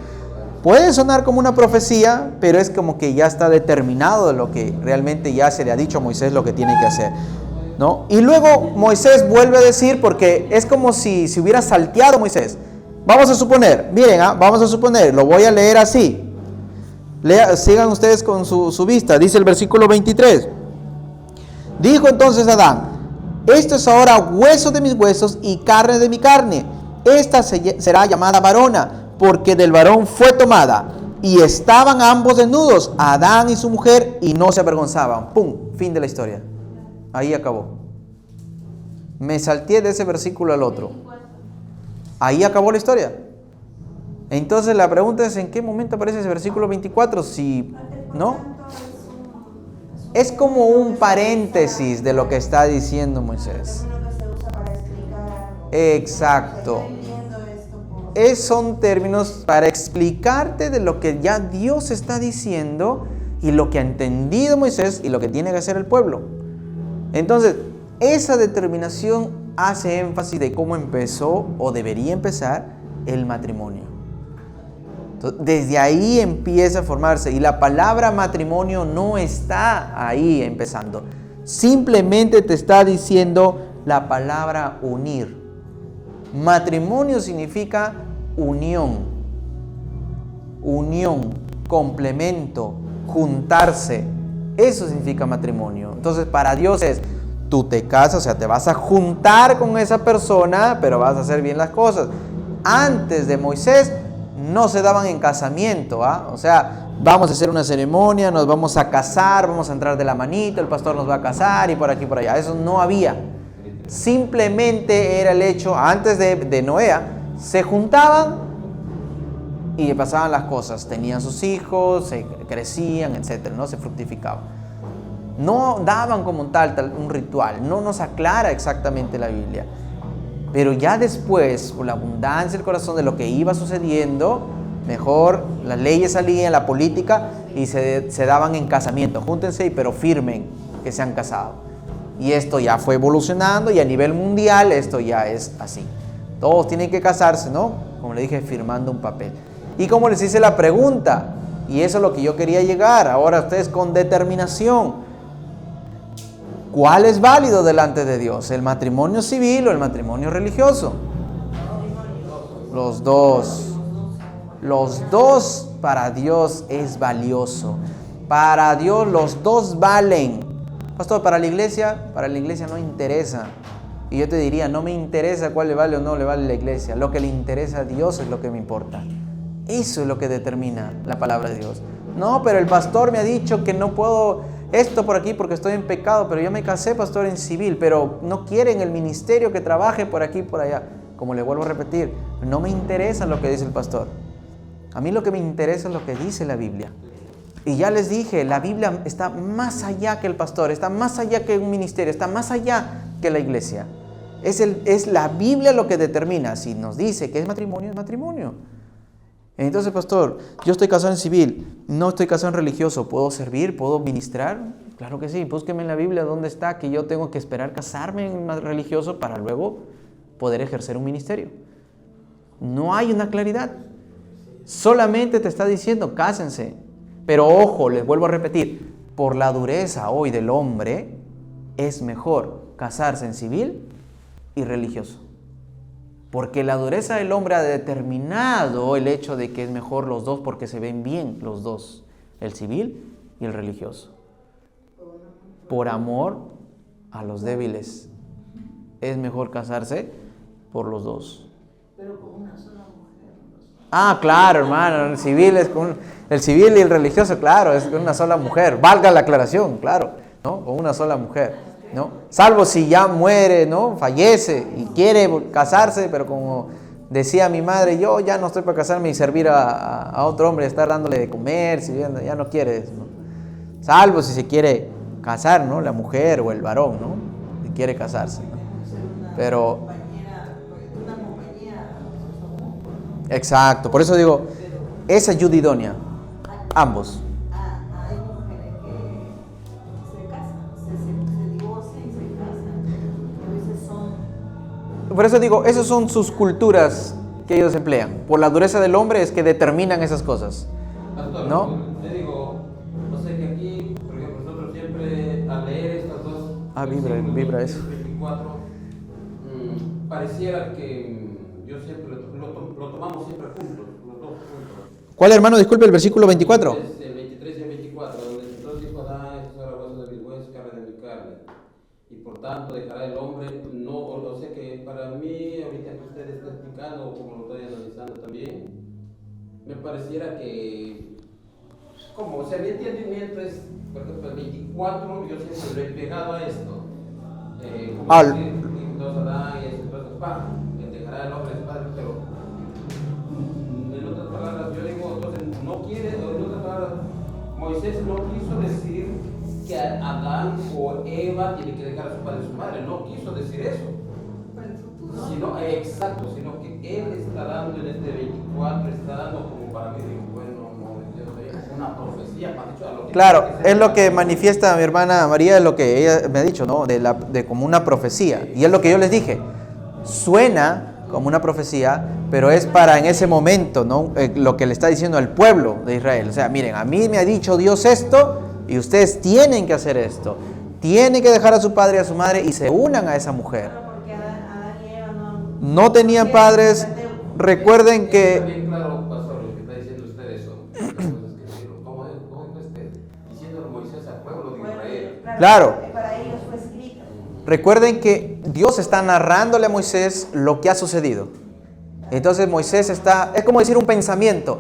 Puede sonar como una profecía, pero es como que ya está determinado de lo que realmente ya se le ha dicho a Moisés lo que tiene que hacer, ¿no? Y luego Moisés vuelve a decir, porque es como si hubiera salteado Moisés. Vamos a suponer, miren, vamos a suponer, lo voy a leer así. Sigan ustedes con su vista. Dice el versículo 23. Dijo entonces Adán: esto es ahora hueso de mis huesos y carne de mi carne. Esta será llamada varona, porque del varón fue tomada. Y estaban ambos desnudos, Adán y su mujer, y no se avergonzaban. ¡Pum! Fin de la historia. Ahí acabó. Me salté de ese versículo al otro. Ahí acabó la historia. Entonces la pregunta es, ¿en qué momento aparece ese versículo 24? Si, ¿no? Es como un paréntesis de lo que está diciendo Moisés. Exacto. Son términos para explicarte de lo que ya Dios está diciendo y lo que ha entendido Moisés y lo que tiene que hacer el pueblo. Entonces, esa determinación hace énfasis de cómo empezó o debería empezar el matrimonio. Entonces, desde ahí empieza a formarse, y la palabra matrimonio no está ahí empezando. Simplemente te está diciendo la palabra unir. Matrimonio significa unión, complemento, juntarse. Eso significa matrimonio. Entonces, para Dios es, tú te casas, o sea, te vas a juntar con esa persona, pero vas a hacer bien las cosas. Antes de Moisés no se daban en casamiento, o sea, vamos a hacer una ceremonia, nos vamos a casar, vamos a entrar de la manito, el pastor nos va a casar y por aquí por allá. Eso no había. Simplemente era el hecho, antes de Noé, se juntaban y pasaban las cosas. Tenían sus hijos, se crecían, etcétera, ¿no? Se fructificaban. No daban como tal un ritual, no nos aclara exactamente la Biblia. Pero ya después, por la abundancia del corazón de lo que iba sucediendo, mejor las leyes salían, la política, y se daban en casamiento. Júntense, pero firmen que se han casado. Y esto ya fue evolucionando, y a nivel mundial esto ya es así. Todos tienen que casarse, ¿no? Como le dije, firmando un papel. Y como les hice la pregunta, y eso es lo que yo quería llegar, ahora ustedes con determinación. ¿Cuál es válido delante de Dios? ¿El matrimonio civil o el matrimonio religioso? Los dos. Los dos para Dios es valioso. Para Dios los dos valen. Pastor, para la iglesia no interesa. Y yo te diría, no me interesa cuál le vale o no le vale la iglesia. Lo que le interesa a Dios es lo que me importa. Eso es lo que determina la palabra de Dios. No, pero el pastor me ha dicho que no puedo esto por aquí porque estoy en pecado, pero yo me casé, pastor, en civil, pero no quieren el ministerio que trabaje por aquí y por allá. Como le vuelvo a repetir, no me interesa lo que dice el pastor. A mí lo que me interesa es lo que dice la Biblia. Y ya les dije, la Biblia está más allá que el pastor, está más allá que un ministerio, está más allá que la iglesia. Es la Biblia lo que determina. Si nos dice que es matrimonio, es matrimonio. Entonces, pastor, yo estoy casado en civil, no estoy casado en religioso, ¿puedo servir? ¿Puedo ministrar? Claro que sí, búsqueme en la Biblia dónde está que yo tengo que esperar casarme en religioso para luego poder ejercer un ministerio. No hay una claridad. Solamente te está diciendo, cásense. Pero ojo, les vuelvo a repetir, por la dureza hoy del hombre, es mejor casarse en civil y religioso. Porque la dureza del hombre ha determinado el hecho de que es mejor los dos porque se ven bien los dos, el civil y el religioso. Por amor a los débiles, es mejor casarse por los dos. Pero con una sola mujer. Claro, hermano, el civil y el religioso, claro, es con una sola mujer. Valga la aclaración, claro, ¿no? Con una sola mujer. ¿No? Salvo si ya muere, ¿no? Fallece y quiere casarse, pero como decía mi madre, yo ya no estoy para casarme y servir a otro hombre, estar dándole de comer, si ya no quiere, ¿no? Salvo si se quiere casar, ¿no? La mujer o el varón, ¿no? Si quiere casarse, ¿no? Pero exacto, por eso digo, esa ayuda idónea, ambos. por eso digo, esas son sus culturas que ellos emplean. Por la dureza del hombre es que determinan esas cosas. Pastor, ¿No? le digo, no sé que aquí, por ejemplo, nosotros siempre al leer estas dos Vibra eso. 24, pareciera que yo siempre lo tomamos siempre juntos, los dos juntos. ¿Cuál, hermano? Disculpe, el versículo 24. Es el 23 y el 24, donde entonces dijo Adán, estos son los huesos de mis huesos, carne de mi carne. Y por tanto dejará el hombre, no, o sea que para mí, ahorita que usted está explicando, o como lo estoy analizando también, me pareciera que, como, o sea, mi entendimiento es, por ejemplo, el 24, yo siempre lo he pegado a esto. Como decir, entonces Adán y eso, entonces, dejará el hombre a su padre, pero en otras palabras, yo digo, entonces, no quiere, o en otras palabras, Moisés no quiso decir que Adán o Eva tiene que dejar a su padre y a su madre, no quiso decir eso. Sino, exacto, sino que él está dando en este 24, está dando como para mí, digo, bueno, una profecía, me ha dicho, a lo que Claro, es lo que manifiesta mi hermana María, es lo que ella me ha dicho, ¿no? De como una profecía. Y es lo que yo les dije. Suena como una profecía, pero es para en ese momento, ¿no? Lo que le está diciendo al pueblo de Israel. O sea, miren, a mí me ha dicho Dios esto y ustedes tienen que hacer esto. Tienen que dejar a su padre y a su madre y se unan a esa mujer. Porque Adán y Eva No tenían padres. Recuerden Está que... bien claro, pastor, lo que está diciendo usted eso. ¿Cómo diciendo Moisés al pueblo de Israel? Claro. Para ellos fue escrito. Recuerden que Dios está narrándole a Moisés lo que ha sucedido. Entonces Moisés está, es como decir un pensamiento.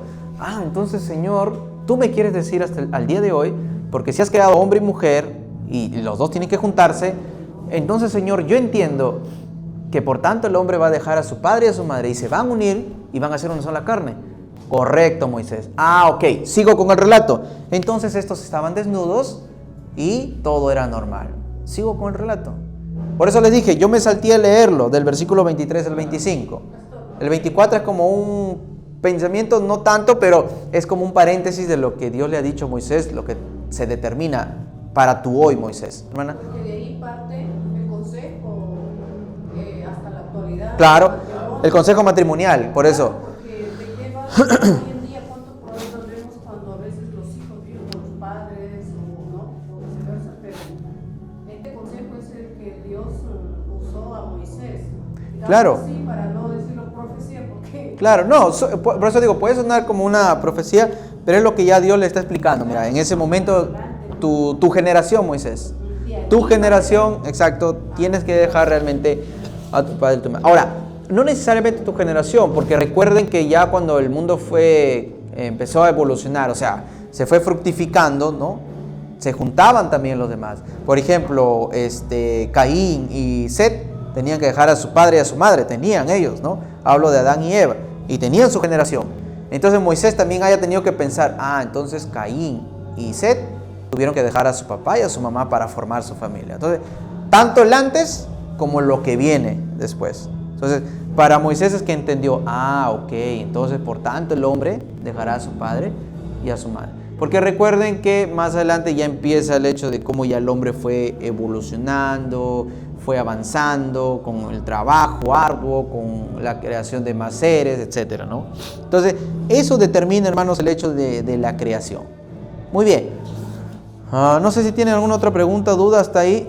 Entonces Señor, tú me quieres decir hasta al día de hoy, porque si has creado hombre y mujer y los dos tienen que juntarse, entonces Señor, yo entiendo que por tanto el hombre va a dejar a su padre y a su madre y se van a unir y van a hacer una sola carne. Correcto, Moisés. Ok, sigo con el relato. Entonces estos estaban desnudos y todo era normal. Sigo con el relato. Por eso les dije, yo me salté a leerlo del versículo 23 al 25. El 24 es como un pensamiento, no tanto, pero es como un paréntesis de lo que Dios le ha dicho a Moisés, lo que se determina para tu hoy, Moisés. Hermana. Porque de ahí parte el consejo hasta la actualidad. Claro, el consejo matrimonial, por eso. Porque te lleva hoy en día cuántos problemas vemos cuando a veces los hijos viven con los padres o no, o viceversa, pero este consejo es el que Dios usó a Moisés. Digamos Claro. así, para no decirlo profecía, porque Claro, no, por eso digo, puede sonar como una profecía, pero es lo que ya Dios le está explicando. Mira, en ese momento, tu generación, Moisés, tu generación, exacto, tienes que dejar realmente a tu padre y a tu madre. Ahora, no necesariamente tu generación, porque recuerden que ya cuando el mundo empezó a evolucionar, o sea, se fue fructificando, ¿no? Se juntaban también los demás. Por ejemplo, Caín y Set tenían que dejar a su padre y a su madre, tenían ellos, ¿no? Hablo de Adán y Eva, y tenían su generación. Entonces Moisés también haya tenido que pensar, entonces Caín y Set tuvieron que dejar a su papá y a su mamá para formar su familia. Entonces, tanto el antes como lo que viene después. Entonces, para Moisés es que entendió, ok, entonces por tanto el hombre dejará a su padre y a su madre. Porque recuerden que más adelante ya empieza el hecho de cómo ya el hombre fue evolucionando, fue avanzando con el trabajo arduo, con la creación de más seres, etcétera, ¿no? Entonces, eso determina, hermanos, el hecho de la creación. Muy bien. No sé si tienen alguna otra pregunta, duda hasta ahí.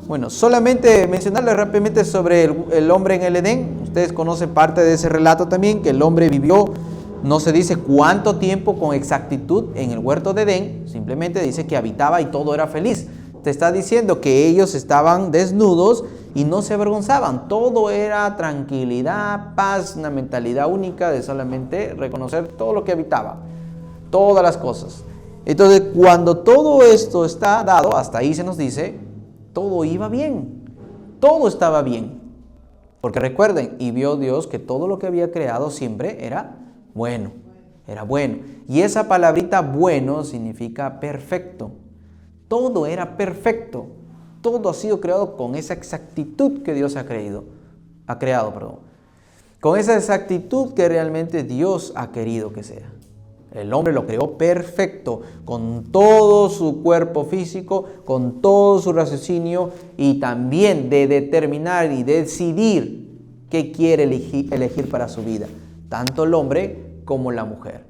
Bueno, solamente mencionarles rápidamente sobre el hombre en el Edén. Ustedes conocen parte de ese relato también, que el hombre vivió, no se dice cuánto tiempo con exactitud en el huerto de Edén, simplemente dice que habitaba y todo era feliz. Te está diciendo que ellos estaban desnudos y no se avergonzaban. Todo era tranquilidad, paz, una mentalidad única de solamente reconocer todo lo que habitaba, todas las cosas. Entonces, cuando todo esto está dado, hasta ahí se nos dice, todo iba bien, todo estaba bien. Porque recuerden, y vio Dios que todo lo que había creado siempre era bueno, era bueno. Y esa palabrita bueno significa perfecto. Todo era perfecto. Todo ha sido creado con esa exactitud que Dios ha creado. Con esa exactitud que realmente Dios ha querido que sea. El hombre lo creó perfecto, con todo su cuerpo físico, con todo su raciocinio y también de determinar y decidir qué quiere elegir para su vida, tanto el hombre como la mujer.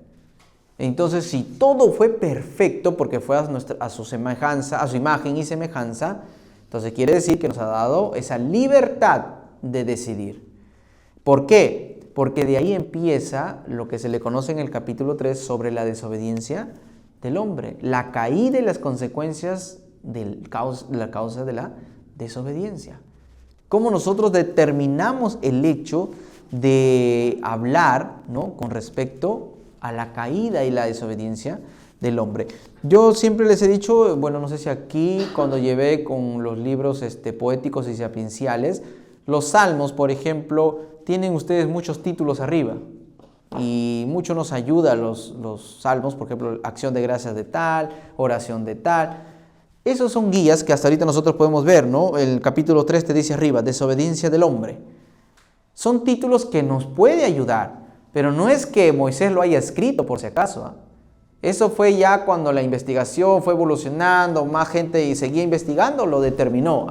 Entonces, si todo fue perfecto porque fue a su semejanza, a su imagen y semejanza, entonces quiere decir que nos ha dado esa libertad de decidir. ¿Por qué? Porque de ahí empieza lo que se le conoce en el capítulo 3 sobre la desobediencia del hombre, la caída y las consecuencias de la causa de la desobediencia. Cómo nosotros determinamos el hecho de hablar, ¿no?, con respecto a la caída y la desobediencia del hombre. Yo siempre les he dicho, bueno, no sé si aquí cuando llevé con los libros poéticos y sapienciales, los salmos, por ejemplo, tienen ustedes muchos títulos arriba y mucho nos ayuda los salmos, por ejemplo, acción de gracias de tal, oración de tal. Esos son guías que hasta ahorita nosotros podemos ver, ¿no? El capítulo 3 te dice arriba, desobediencia del hombre. Son títulos que nos puede ayudar, pero no es que Moisés lo haya escrito por si acaso, ¿eh? Eso fue ya cuando la investigación fue evolucionando, más gente seguía investigando, lo determinó.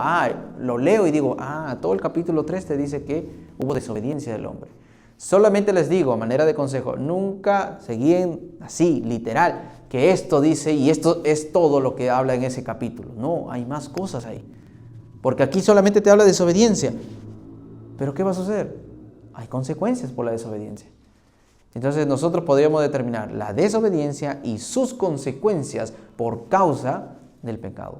Lo leo y digo, todo el capítulo 3 te dice que hubo desobediencia del hombre. Solamente les digo, a manera de consejo, nunca se guíen así, literal, que esto dice y esto es todo lo que habla en ese capítulo. No, hay más cosas ahí. Porque aquí solamente te habla de desobediencia. ¿Pero qué va a suceder? Hay consecuencias por la desobediencia. Entonces nosotros podríamos determinar la desobediencia y sus consecuencias por causa del pecado.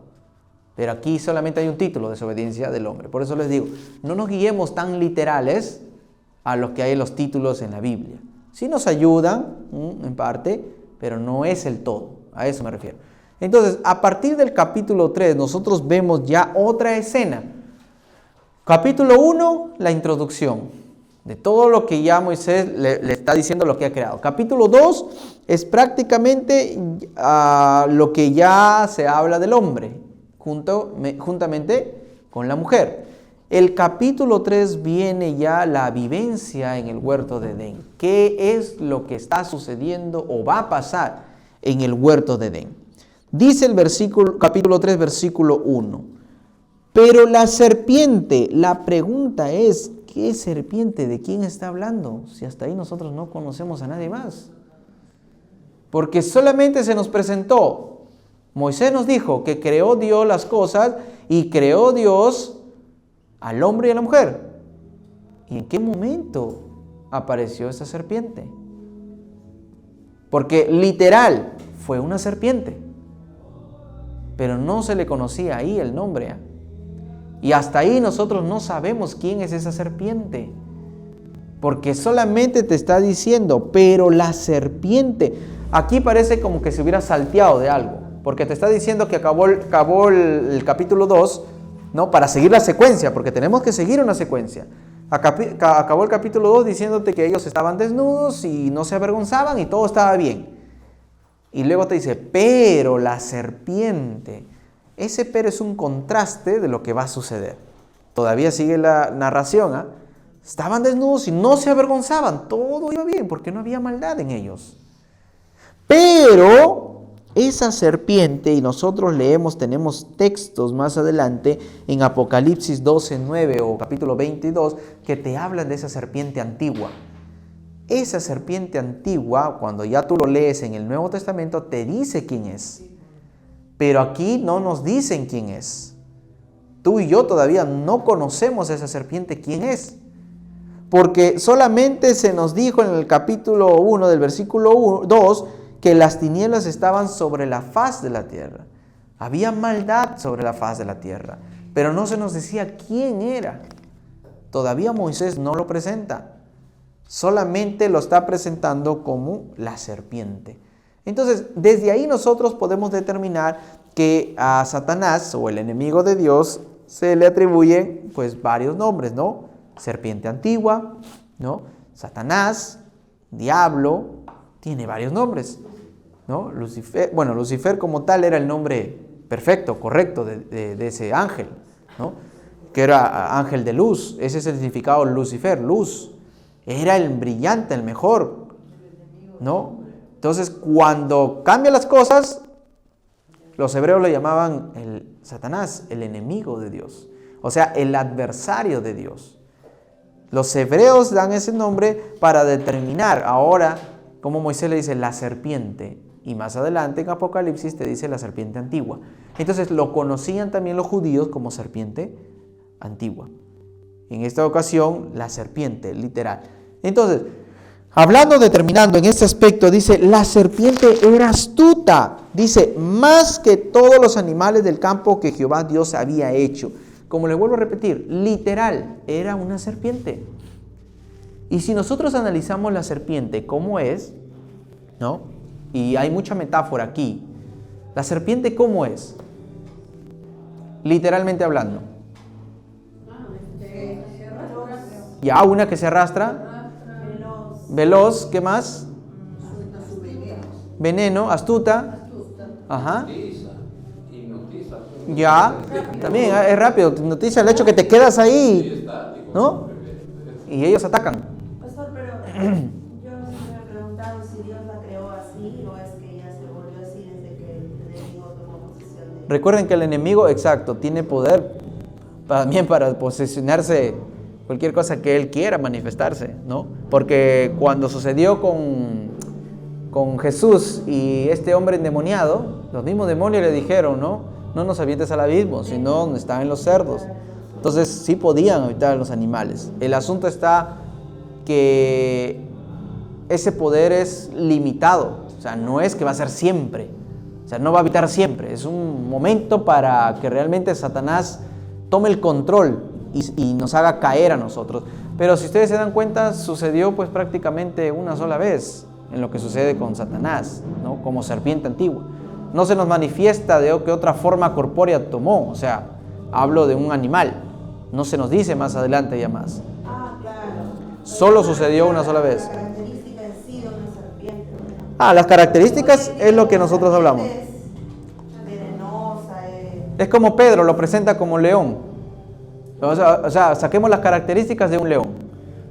Pero aquí solamente hay un título, desobediencia del hombre. Por eso les digo, no nos guiemos tan literales a los que hay en los títulos en la Biblia. Sí nos ayudan en parte, pero no es el todo. A eso me refiero. Entonces, a partir del capítulo 3, nosotros vemos ya otra escena. Capítulo 1, la introducción de todo lo que ya Moisés le está diciendo lo que ha creado. Capítulo 2 es prácticamente lo que ya se habla del hombre, juntamente con la mujer. El capítulo 3 viene ya la vivencia en el huerto de Edén. ¿Qué es lo que está sucediendo o va a pasar en el huerto de Edén? Dice el capítulo 3, versículo 1. Pero la serpiente, la pregunta es, ¿qué serpiente? ¿De quién está hablando? Si hasta ahí nosotros no conocemos a nadie más. Porque solamente se nos presentó. Moisés nos dijo que creó Dios las cosas y creó Dios al hombre y a la mujer. ¿Y en qué momento apareció esa serpiente? Porque literal fue una serpiente. Pero no se le conocía ahí el nombre. Y hasta ahí nosotros no sabemos quién es esa serpiente. Porque solamente te está diciendo, pero la serpiente. Aquí parece como que se hubiera salteado de algo. Porque te está diciendo que acabó el capítulo 2, ¿no? Para seguir la secuencia, porque tenemos que seguir una secuencia. Acabó el capítulo 2 diciéndote que ellos estaban desnudos y no se avergonzaban y todo estaba bien. Y luego te dice, pero la serpiente. Ese pero es un contraste de lo que va a suceder. Todavía sigue la narración. Estaban desnudos y no se avergonzaban. Todo iba bien porque no había maldad en ellos. Pero esa serpiente, y nosotros tenemos textos más adelante en Apocalipsis 12:9 o capítulo 22 que te hablan de esa serpiente antigua. Esa serpiente antigua, cuando ya tú lo lees en el Nuevo Testamento, te dice quién es. Pero aquí no nos dicen quién es. Tú y yo todavía no conocemos a esa serpiente quién es. Porque solamente se nos dijo en el capítulo 1 del versículo 2 que las tinieblas estaban sobre la faz de la tierra. Había maldad sobre la faz de la tierra. Pero no se nos decía quién era. Todavía Moisés no lo presenta. Solamente lo está presentando como la serpiente. Entonces, desde ahí nosotros podemos determinar que a Satanás o el enemigo de Dios se le atribuyen pues varios nombres, ¿no? Serpiente antigua, ¿no? Satanás, diablo, tiene varios nombres, ¿no? Lucifer como tal era el nombre perfecto, correcto de ese ángel, ¿no? Que era ángel de luz. Ese es el significado Lucifer, luz. Era el brillante, el mejor, ¿no? Entonces, cuando cambian las cosas, los hebreos lo llamaban Satanás, el enemigo de Dios. O sea, el adversario de Dios. Los hebreos dan ese nombre para determinar ahora, como Moisés le dice, la serpiente. Y más adelante en Apocalipsis te dice la serpiente antigua. Entonces lo conocían también los judíos como serpiente antigua. En esta ocasión, la serpiente, literal. Entonces, terminando en este aspecto, dice, la serpiente era astuta. Dice, más que todos los animales del campo que Jehová Dios había hecho. Como les vuelvo a repetir, literal, era una serpiente. Y si nosotros analizamos la serpiente como es, ¿no? Y hay mucha metáfora aquí. ¿La serpiente cómo es? Literalmente hablando. Ya, una que se arrastra. Veloz, ¿qué más? Veneno, astuta. Ajá. Hipnotiza. Ya, también es rápido, noticia el hecho que te quedas ahí, ¿no? Y ellos atacan. Pastor, pero yo me he preguntado si Dios la creó así o es que ella se volvió así desde que el enemigo tomó posesión de ella. Recuerden que el enemigo, exacto, tiene poder también para posesionarse cualquier cosa que él quiera manifestarse, ¿no? Porque cuando sucedió con Jesús y este hombre endemoniado, los mismos demonios le dijeron, no nos avientes al abismo, sino donde están los cerdos. Entonces sí podían habitar los animales. El asunto está que ese poder es limitado, o sea, no es que va a ser siempre, o sea, no va a habitar siempre, es un momento para que realmente Satanás tome el control y nos haga caer a nosotros. Pero si ustedes se dan cuenta, sucedió pues prácticamente una sola vez en lo que sucede con Satanás, ¿no? Como serpiente antigua. No se nos manifiesta de qué otra forma corpórea tomó, o sea, hablo de un animal. No se nos dice más adelante ya más. Ah, claro. Solo sucedió una sola vez. La característica en sí de una serpiente. Las características es lo que nosotros hablamos. Es venenosa, Es como Pedro lo presenta como león. O sea, saquemos las características de un león.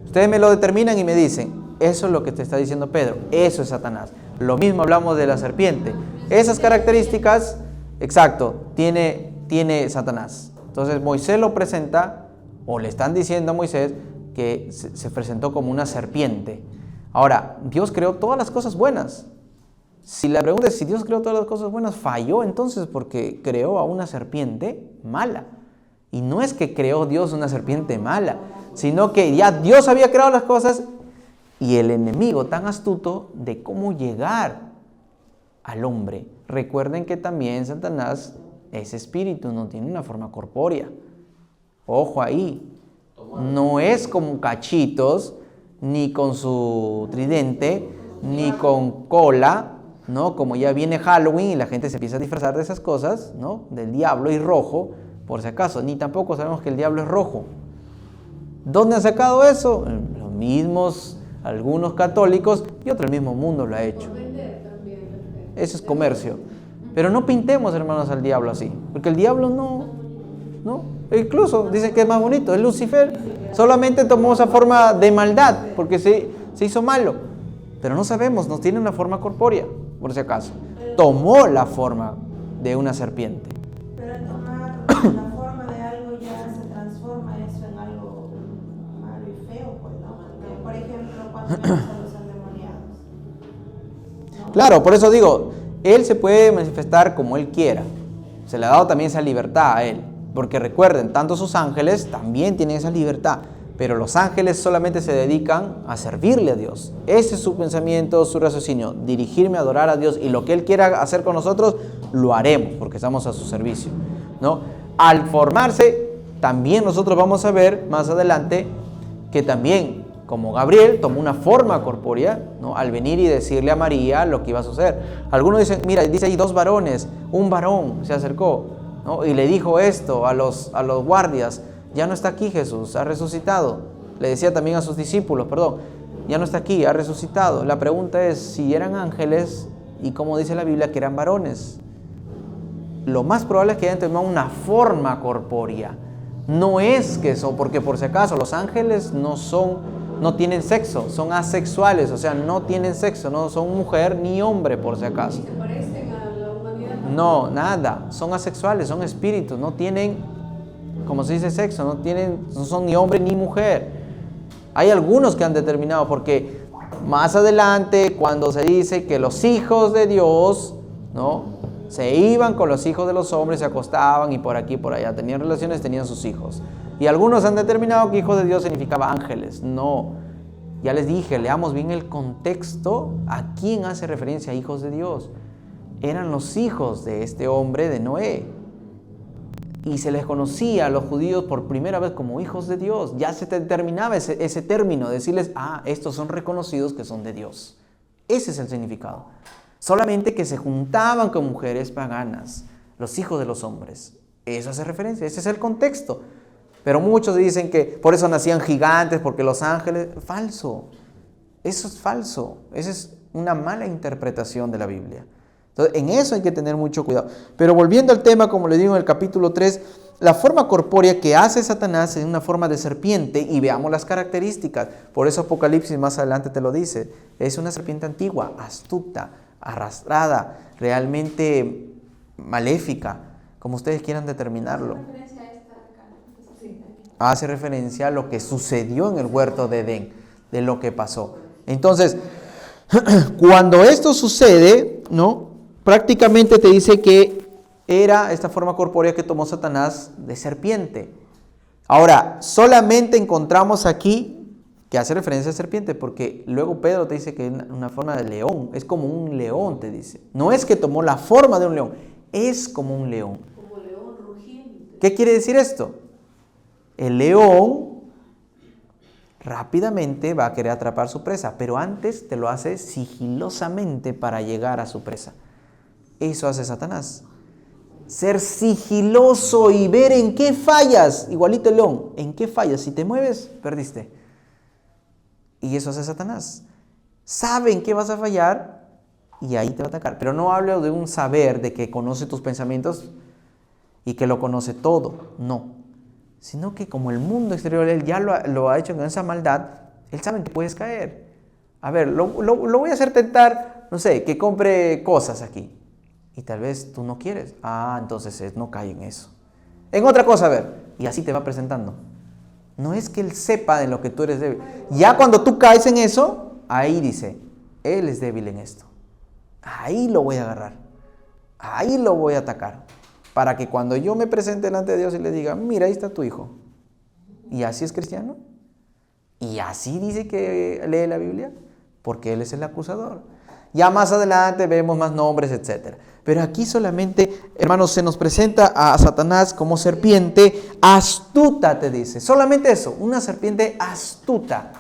Ustedes me lo determinan y me dicen, eso es lo que te está diciendo Pedro, eso es Satanás. Lo mismo hablamos de la serpiente. Esas características, exacto, tiene Satanás. Entonces Moisés lo presenta, o le están diciendo a Moisés, que se presentó como una serpiente. Ahora, Dios creó todas las cosas buenas. Si la pregunta es si Dios creó todas las cosas buenas, falló entonces porque creó a una serpiente mala. Y no es que creó Dios una serpiente mala, sino que ya Dios había creado las cosas y el enemigo tan astuto de cómo llegar al hombre. Recuerden que también Satanás es espíritu, no tiene una forma corpórea. Ojo ahí, no es como cachitos, ni con su tridente, ni con cola, ¿no? Como ya viene Halloween y la gente se empieza a disfrazar de esas cosas, ¿no? Del diablo y rojo, por si acaso, ni tampoco sabemos que el diablo es rojo. ¿Dónde han sacado eso? Los mismos, algunos católicos y otro, el mismo mundo lo ha hecho. Eso es comercio. Pero no pintemos, hermanos, al diablo así, porque el diablo no. Incluso dicen que es más bonito, es Lucifer. Solamente tomó esa forma de maldad, porque se hizo malo. Pero no sabemos, no tiene una forma corpórea, por si acaso. Tomó la forma de una serpiente. Pero al tomar la forma de algo ya se transforma eso en algo malo y feo, pues, ¿no? Porque, por ejemplo, cuando vemos a los endemoniados, ¿no? Claro, por eso digo, él se puede manifestar como él quiera. Se le ha dado también esa libertad a él. Porque recuerden, tanto sus ángeles también tienen esa libertad. Pero los ángeles solamente se dedican a servirle a Dios. Ese es su pensamiento, su raciocinio. Dirigirme a adorar a Dios. Y lo que Él quiera hacer con nosotros, lo haremos, porque estamos a su servicio, ¿no? Al formarse, también nosotros vamos a ver más adelante que también, como Gabriel, tomó una forma corpórea, ¿no? Al venir y decirle a María lo que iba a suceder. Algunos dicen, mira, dice ahí 2 varones, un varón se acercó, ¿no? Y le dijo esto a los guardias. Ya no está aquí Jesús, ha resucitado. Le decía también a sus discípulos, ya no está aquí, ha resucitado. La pregunta es si eran ángeles y como dice la Biblia que eran varones. Lo más probable es que hayan tomado una forma corpórea. No es que eso, porque por si acaso los ángeles no son no tienen sexo, son asexuales, o sea, no tienen sexo, no son mujer ni hombre por si acaso. ¿Se parecen a la humanidad? No, nada, son asexuales, son espíritus, no tienen, como se dice, sexo, no son ni hombre ni mujer. Hay algunos que han determinado, porque más adelante cuando se dice que los hijos de Dios, ¿no?, se iban con los hijos de los hombres, se acostaban y por aquí y por allá, tenían relaciones, tenían sus hijos. Y algunos han determinado que hijos de Dios significaba ángeles. No, ya les dije, leamos bien el contexto. ¿A quién hace referencia a hijos de Dios? Eran los hijos de este hombre, de Noé. Y se les conocía a los judíos por primera vez como hijos de Dios. Ya se determinaba ese término, decirles, estos son reconocidos que son de Dios. Ese es el significado. Solamente que se juntaban con mujeres paganas, los hijos de los hombres. Eso hace referencia, ese es el contexto. Pero muchos dicen que por eso nacían gigantes, porque los ángeles... Falso. Eso es falso. Esa es una mala interpretación de la Biblia. Entonces, en eso hay que tener mucho cuidado. Pero volviendo al tema, como le digo en el capítulo 3, la forma corpórea que hace Satanás es una forma de serpiente, y veamos las características. Por eso Apocalipsis más adelante te lo dice. Es una serpiente antigua, astuta, arrastrada, realmente maléfica, como ustedes quieran determinarlo. Hace referencia a lo que sucedió en el huerto de Edén, de lo que pasó. Entonces, cuando esto sucede, ¿no?, prácticamente te dice que era esta forma corpórea que tomó Satanás de serpiente. Ahora, solamente encontramos aquí que hace referencia a serpiente, porque luego Pedro te dice que es una forma de león, es como un león, te dice. No es que tomó la forma de un león, es como un león. Como león rugiente. ¿Qué quiere decir esto? El león rápidamente va a querer atrapar su presa, pero antes te lo hace sigilosamente para llegar a su presa. Eso hace Satanás. Ser sigiloso y ver en qué fallas, igualito el león, en qué fallas. Si te mueves, perdiste. Y eso hace Satanás. Sabe en qué vas a fallar y ahí te va a atacar. Pero no hablo de un saber, de que conoce tus pensamientos y que lo conoce todo. No. Sino que como el mundo exterior, él ya lo ha hecho con esa maldad, él sabe que puedes caer. A ver, lo voy a hacer tentar, no sé, que compre cosas aquí. Y tal vez tú no quieres. Entonces no cae en eso. En otra cosa, a ver. Y así te va presentando. No es que él sepa de lo que tú eres débil. Ya cuando tú caes en eso, ahí dice, él es débil en esto. Ahí lo voy a agarrar. Ahí lo voy a atacar. Para que cuando yo me presente delante de Dios y le diga, mira, ahí está tu hijo. ¿Y así es cristiano? ¿Y así dice que lee la Biblia? Porque él es el acusador. Ya más adelante vemos más nombres, etc. Pero aquí solamente, hermanos, se nos presenta a Satanás como serpiente astuta, te dice. Solamente eso, una serpiente astuta.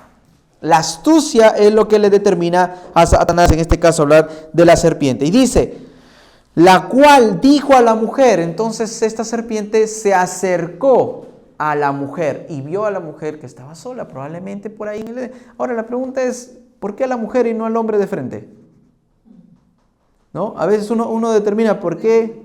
La astucia es lo que le determina a Satanás, en este caso, hablar de la serpiente. Y dice, la cual dijo a la mujer. Entonces esta serpiente se acercó a la mujer y vio a la mujer que estaba sola, probablemente por ahí. Ahora la pregunta es, ¿por qué a la mujer y no al hombre de frente? ¿No? A veces uno determina por qué.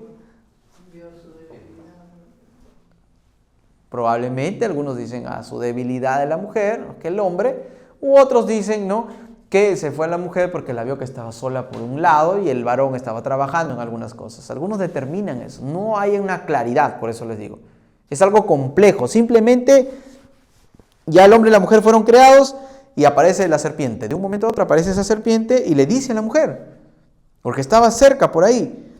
Probablemente algunos dicen a su debilidad de la mujer, que el hombre, u otros dicen, ¿no?, que se fue a la mujer porque la vio que estaba sola por un lado y el varón estaba trabajando en algunas cosas. Algunos determinan eso. No hay una claridad, por eso les digo. Es algo complejo. Simplemente ya el hombre y la mujer fueron creados y aparece la serpiente. De un momento a otro aparece esa serpiente y le dice a la mujer, porque estaba cerca por ahí.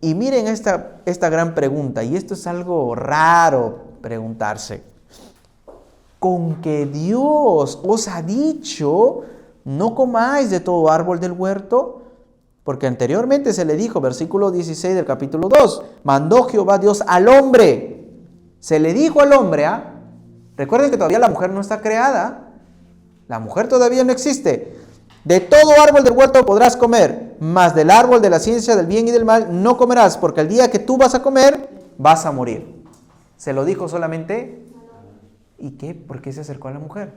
Y miren esta gran pregunta, y esto es algo raro preguntarse. ¿Con que Dios os ha dicho, no comáis de todo árbol del huerto? Porque anteriormente se le dijo, versículo 16 del capítulo 2, mandó Jehová Dios al hombre. Se le dijo al hombre, recuerden que todavía la mujer no está creada. La mujer todavía no existe. De todo árbol del huerto podrás comer, mas del árbol de la ciencia del bien y del mal no comerás, porque el día que tú vas a comer, vas a morir. Se lo dijo solamente. ¿Y qué? ¿Por qué se acercó a la mujer?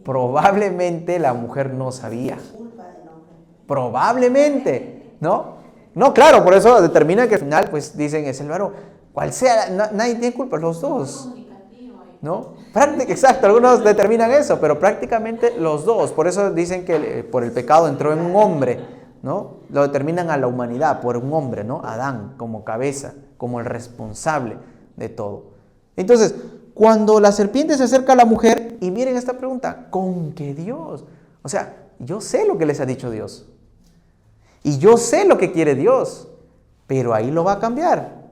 Probablemente la mujer no sabía. Probablemente, ¿no? No, claro, por eso determina que al final, pues dicen, es el varón. Cual sea, nadie tiene culpa, los dos. ¿no? Exacto, algunos determinan eso, pero prácticamente los dos. Por eso dicen que por el pecado entró en un hombre, ¿no? Lo determinan a la humanidad por un hombre, ¿no? Adán como cabeza, como el responsable de todo. Entonces, cuando la serpiente se acerca a la mujer, y miren esta pregunta, ¿con qué Dios? O sea, yo sé lo que les ha dicho Dios. Y yo sé lo que quiere Dios, pero ahí lo va a cambiar.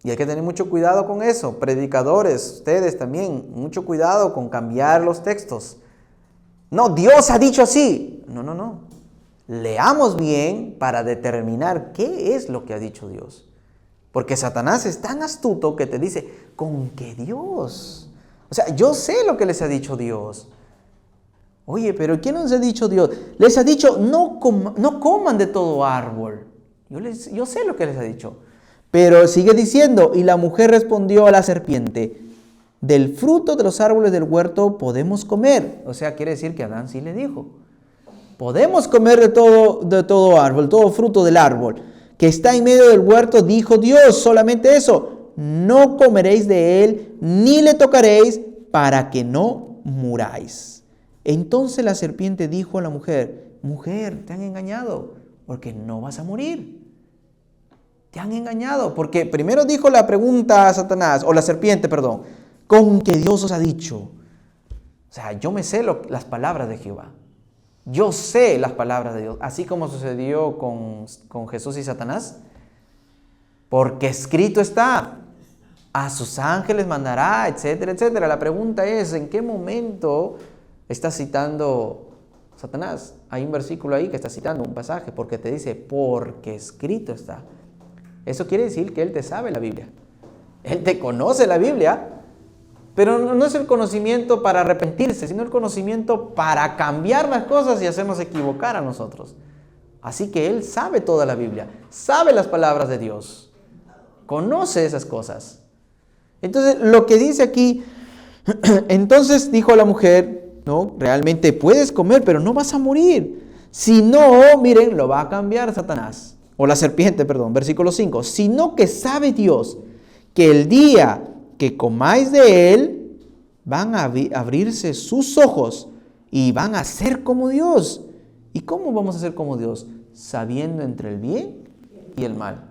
Y hay que tener mucho cuidado con eso. Predicadores, ustedes también, mucho cuidado con cambiar los textos. No, Dios ha dicho así. No. Leamos bien para determinar qué es lo que ha dicho Dios. Porque Satanás es tan astuto que te dice, ¿con qué Dios? O sea, yo sé lo que les ha dicho Dios. Oye, pero ¿qué nos ha dicho Dios? Les ha dicho, no coman de todo árbol. Yo sé lo que les ha dicho. Pero sigue diciendo, y la mujer respondió a la serpiente, del fruto de los árboles del huerto podemos comer. O sea, quiere decir que Adán sí le dijo, podemos comer de todo árbol, todo fruto del árbol que está en medio del huerto, dijo Dios, solamente eso, no comeréis de él, ni le tocaréis, para que no muráis. Entonces la serpiente dijo a la mujer, mujer, te han engañado, porque no vas a morir. Te han engañado, porque primero dijo la pregunta a Satanás, o la serpiente, perdón, ¿con qué Dios os ha dicho? O sea, yo me sé las palabras de Jehová. Yo sé las palabras de Dios, así como sucedió con Jesús y Satanás, porque escrito está, a sus ángeles mandará, etcétera, etcétera. La pregunta es, ¿en qué momento está citando Satanás? Hay un versículo ahí que está citando un pasaje, porque te dice, porque escrito está. Eso quiere decir que Él te sabe la Biblia. Él te conoce la Biblia, pero no es el conocimiento para arrepentirse, sino el conocimiento para cambiar las cosas y hacernos equivocar a nosotros. Así que Él sabe toda la Biblia, sabe las palabras de Dios, conoce esas cosas. Entonces, lo que dice aquí, entonces dijo la mujer, no, realmente puedes comer, pero no vas a morir. Si no, miren, lo va a cambiar Satanás. O la serpiente, perdón, versículo 5. Sino que sabe Dios que el día que comáis de él, van a abrirse sus ojos y van a ser como Dios. ¿Y cómo vamos a ser como Dios? Sabiendo entre el bien y el mal.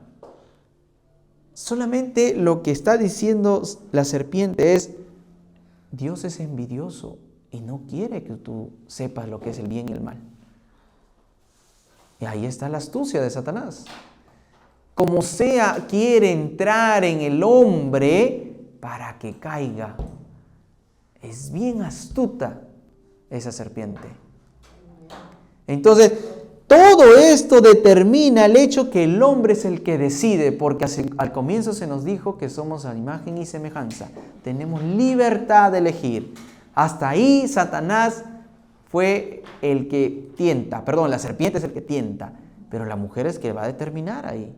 Solamente lo que está diciendo la serpiente es, Dios es envidioso y no quiere que tú sepas lo que es el bien y el mal. Y ahí está la astucia de Satanás. Como sea, quiere entrar en el hombre para que caiga. Es bien astuta esa serpiente. Entonces, todo esto determina el hecho que el hombre es el que decide, porque al comienzo se nos dijo que somos a imagen y semejanza. Tenemos libertad de elegir. Hasta ahí Satanás fue el que tienta, la serpiente es el que tienta, pero la mujer es que va a determinar ahí.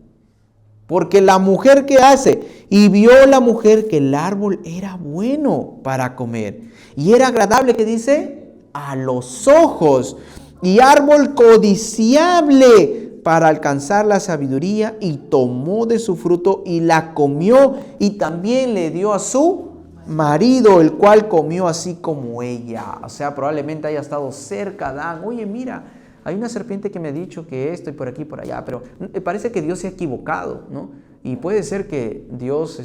Porque la mujer, ¿qué hace? Y vio la mujer que el árbol era bueno para comer. Y era agradable, ¿qué dice? A los ojos. Y árbol codiciable para alcanzar la sabiduría. Y tomó de su fruto y la comió. Y también le dio a su marido, el cual comió así como ella. O sea, probablemente haya estado cerca de Adán. Oye, mira, hay una serpiente que me ha dicho que esto y por aquí y por allá, pero parece que Dios se ha equivocado, ¿no? Y puede ser que Dios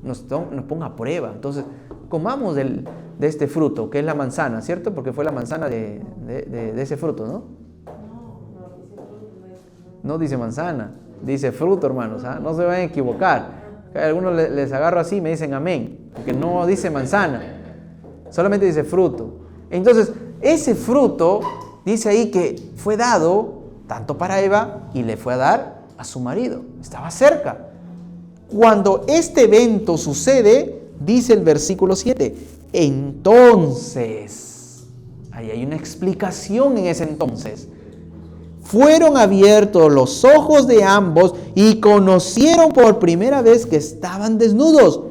nos ponga a prueba. Entonces, comamos de este fruto, que es la manzana, ¿cierto? Porque fue la manzana de ese fruto, ¿no? No dice manzana, dice fruto, hermanos, ¿ah? No se vayan a equivocar. A algunos les agarro así y me dicen amén, porque no dice manzana, solamente dice fruto. Entonces, ese fruto dice ahí que fue dado tanto para Eva y le fue a dar a su marido. Estaba cerca. Cuando este evento sucede, dice el versículo 7, entonces, ahí hay una explicación en ese entonces. Fueron abiertos los ojos de ambos y conocieron por primera vez que estaban desnudos.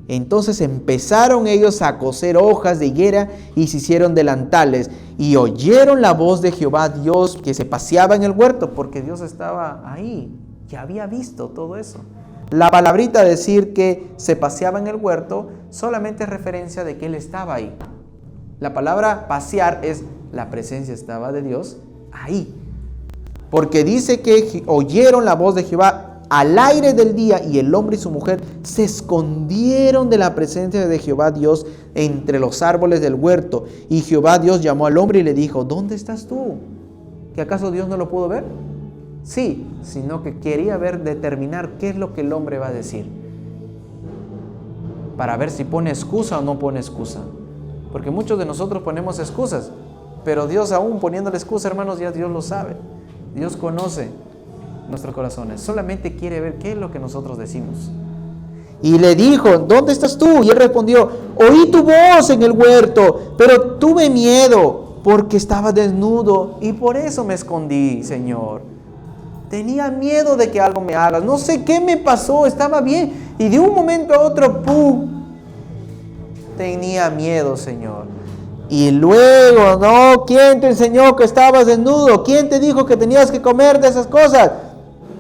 Entonces empezaron ellos a coser hojas de higuera y se hicieron delantales. Y oyeron la voz de Jehová Dios que se paseaba en el huerto, porque Dios estaba ahí, ya había visto todo eso. La palabrita decir que se paseaba en el huerto solamente es referencia de que él estaba ahí. La palabra pasear es la presencia estaba de Dios ahí. Porque dice que oyeron la voz de Jehová al aire del día y el hombre y su mujer se escondieron de la presencia de Jehová Dios entre los árboles del huerto. Y Jehová Dios llamó al hombre y le dijo, ¿dónde estás tú? ¿Que acaso Dios no lo pudo ver? Sí, sino que quería determinar qué es lo que el hombre va a decir. Para ver si pone excusa o no pone excusa. Porque muchos de nosotros ponemos excusas. Pero Dios aún poniéndole excusa, hermanos, ya Dios lo sabe. Dios conoce nuestros corazones. Solamente quiere ver qué es lo que nosotros decimos. Y le dijo, ¿dónde estás tú? Y él respondió, oí tu voz en el huerto, pero tuve miedo porque estaba desnudo y por eso me escondí, Señor. Tenía miedo de que algo me hagas. No sé qué me pasó, estaba bien. Y de un momento a otro, ¡pum! Tenía miedo, Señor. Y luego, ¿no? ¿Quién te enseñó que estabas desnudo? ¿Quién te dijo que tenías que comer de esas cosas?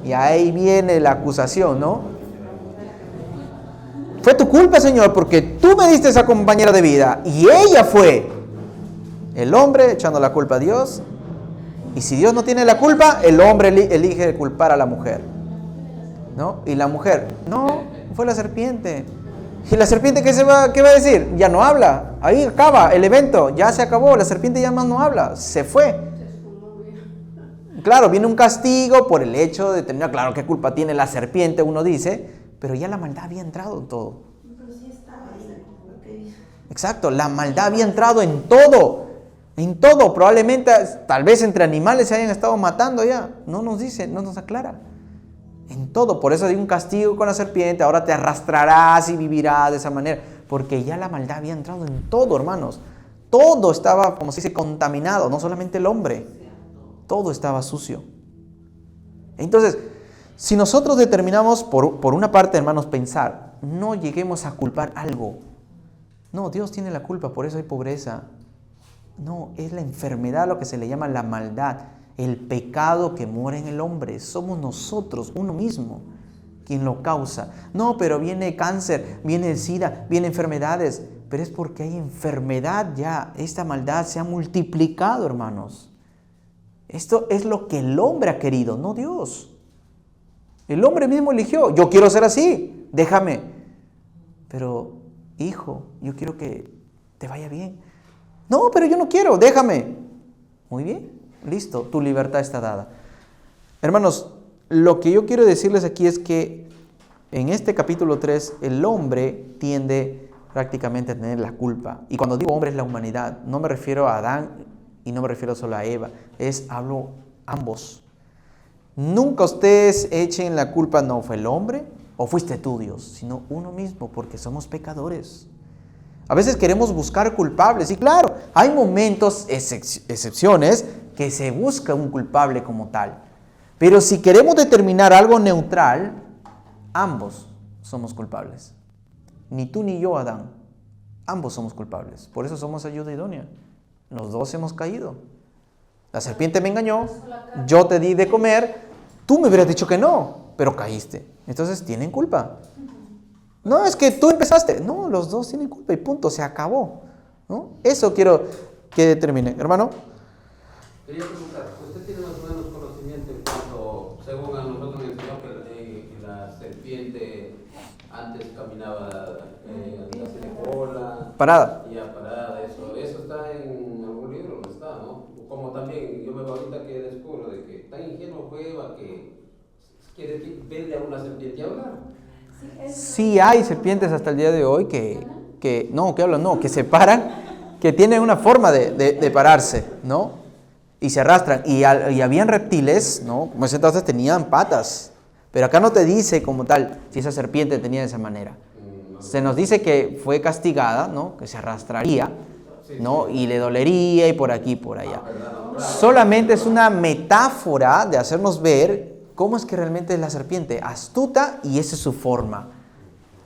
Y ahí viene la acusación, ¿no? Fue tu culpa, Señor, porque tú me diste esa compañera de vida. Y ella fue. El hombre echando la culpa a Dios. Y si Dios no tiene la culpa, el hombre elige culpar a la mujer, ¿no? Y la mujer, no, fue la serpiente. ¿Y la serpiente qué va a decir? Ya no habla. Ahí acaba el evento, ya se acabó. La serpiente ya más no habla, se fue. Claro, viene un castigo por el hecho de tener, claro, ¿qué culpa tiene la serpiente? Uno dice, pero ya la maldad había entrado en todo. Pero sí estaba ahí. Exacto, la maldad había entrado en todo. En todo, probablemente, tal vez entre animales se hayan estado matando ya. No nos dice, no nos aclara. En todo, por eso hay un castigo con la serpiente, ahora te arrastrarás y vivirás de esa manera. Porque ya la maldad había entrado en todo, hermanos. Todo estaba, como se dice, contaminado, no solamente el hombre. Todo estaba sucio. Entonces, si nosotros determinamos, por una parte, hermanos, pensar, no lleguemos a culpar algo. No, Dios tiene la culpa, por eso hay pobreza. No, es la enfermedad, lo que se le llama la maldad, el pecado que mora en el hombre. Somos nosotros, uno mismo, quien lo causa. No, pero viene cáncer, viene el SIDA, viene enfermedades, pero es porque hay enfermedad ya. Esta maldad se ha multiplicado, hermanos. Esto es lo que el hombre ha querido, no Dios. El hombre mismo eligió, yo quiero ser así, déjame. Pero, hijo, yo quiero que te vaya bien. No, pero yo no quiero, déjame. Muy bien, listo, tu libertad está dada. Hermanos, lo que yo quiero decirles aquí es que en este capítulo 3 el hombre tiende prácticamente a tener la culpa. Y cuando digo hombre es la humanidad, no me refiero a Adán y no me refiero solo a Eva, hablo ambos. Nunca ustedes echen la culpa, no fue el hombre o fuiste tú, Dios, sino uno mismo, porque somos pecadores. A veces queremos buscar culpables, y claro, hay momentos, excepciones, que se busca un culpable como tal. Pero si queremos determinar algo neutral, ambos somos culpables. Ni tú ni yo, Adán. Ambos somos culpables. Por eso somos ayuda idónea. Los dos hemos caído. La serpiente me engañó, yo te di de comer, tú me hubieras dicho que no, pero caíste. Entonces tienen culpa. No, es que tú empezaste. No, los dos tienen culpa y punto, se acabó, ¿no? Eso quiero que determinen. Hermano. Quería preguntar, ¿usted tiene más o menos conocimiento en cuanto, según a nosotros nos enseñó que la serpiente antes caminaba hacia la cola? Parada. Ya parada, eso está en algún libro, no está, ¿no? Como también, yo me voy ahorita que descubro de que tan ingenuo fue Eva que quiere verle a una serpiente hablar. Sí hay serpientes hasta el día de hoy que se paran, que tienen una forma de pararse, ¿no? Y se arrastran. Y habían reptiles, ¿no? Como ese entonces tenían patas. Pero acá no te dice como tal si esa serpiente tenía de esa manera. Se nos dice que fue castigada, ¿no? Que se arrastraría, ¿no? Y le dolería y por aquí y por allá. Solamente es una metáfora de hacernos ver cómo es que realmente es la serpiente. Astuta, y esa es su forma.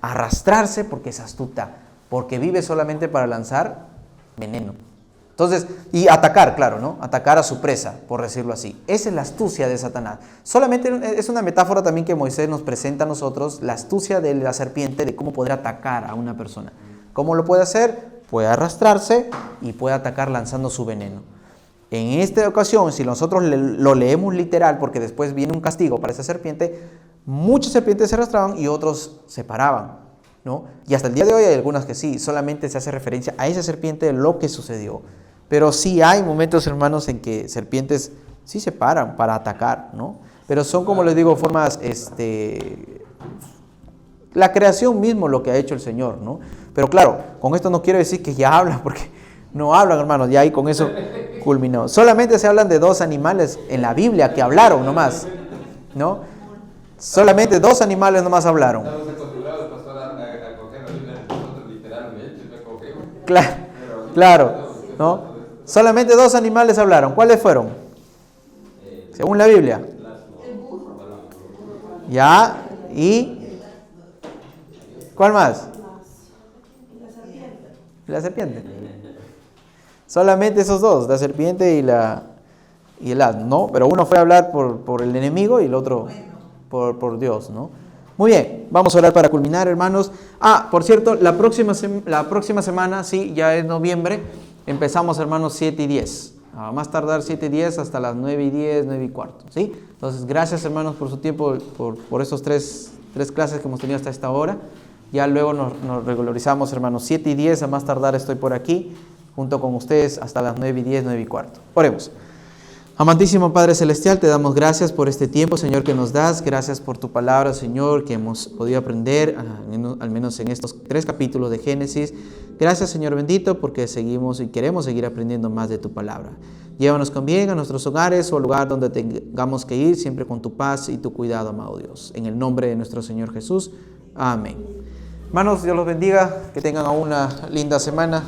Arrastrarse porque es astuta. Porque vive solamente para lanzar veneno. Entonces, y atacar, claro, ¿no? Atacar a su presa, por decirlo así. Esa es la astucia de Satanás. Solamente es una metáfora también que Moisés nos presenta a nosotros, la astucia de la serpiente, de cómo poder atacar a una persona. ¿Cómo lo puede hacer? Puede arrastrarse y puede atacar lanzando su veneno. En esta ocasión, si nosotros lo leemos literal, porque después viene un castigo para esa serpiente, muchas serpientes se arrastraban y otros se paraban, ¿no? Y hasta el día de hoy hay algunas que sí, solamente se hace referencia a esa serpiente, lo que sucedió. Pero sí hay momentos, hermanos, en que serpientes sí se paran para atacar, ¿no? Pero son, como les digo, formas, la creación mismo lo que ha hecho el Señor, ¿no? Pero claro, con esto no quiero decir que ya hablan, porque no hablan, hermanos, ya ahí con eso culminó. Solamente se hablan de 2 animales en la Biblia que hablaron nomás, ¿no? Solamente 2 animales nomás hablaron. Estamos acostumbrados, pastor, a coger la Biblia de nosotros literalmente, me cogemos. Claro, ¿no? Solamente 2 animales hablaron. ¿Cuáles fueron? Según la Biblia. Ya, y ¿cuál más? La serpiente. Solamente esos 2, la serpiente y el asno, ¿no? Pero uno fue a hablar por el enemigo y el otro por Dios, ¿no? Muy bien, vamos a orar para culminar, hermanos. Por cierto, la próxima semana, sí, ya es noviembre, empezamos, hermanos, 7 y 10. A más tardar 7 y 10 hasta las 9 y 10, 9 y cuarto, ¿sí? Entonces, gracias, hermanos, por su tiempo, por esos tres clases que hemos tenido hasta esta hora. Ya luego nos regularizamos, hermanos, 7 y 10, a más tardar estoy por aquí, junto con ustedes, hasta las 9 y 10, 9 y cuarto. Oremos. Amantísimo Padre Celestial, te damos gracias por este tiempo, Señor, que nos das. Gracias por tu palabra, Señor, que hemos podido aprender, al menos en estos 3 capítulos de Génesis. Gracias, Señor bendito, porque seguimos y queremos seguir aprendiendo más de tu palabra. Llévanos con bien a nuestros hogares o al lugar donde tengamos que ir, siempre con tu paz y tu cuidado, amado Dios. En el nombre de nuestro Señor Jesús. Amén. Hermanos, Dios los bendiga, que tengan una linda semana.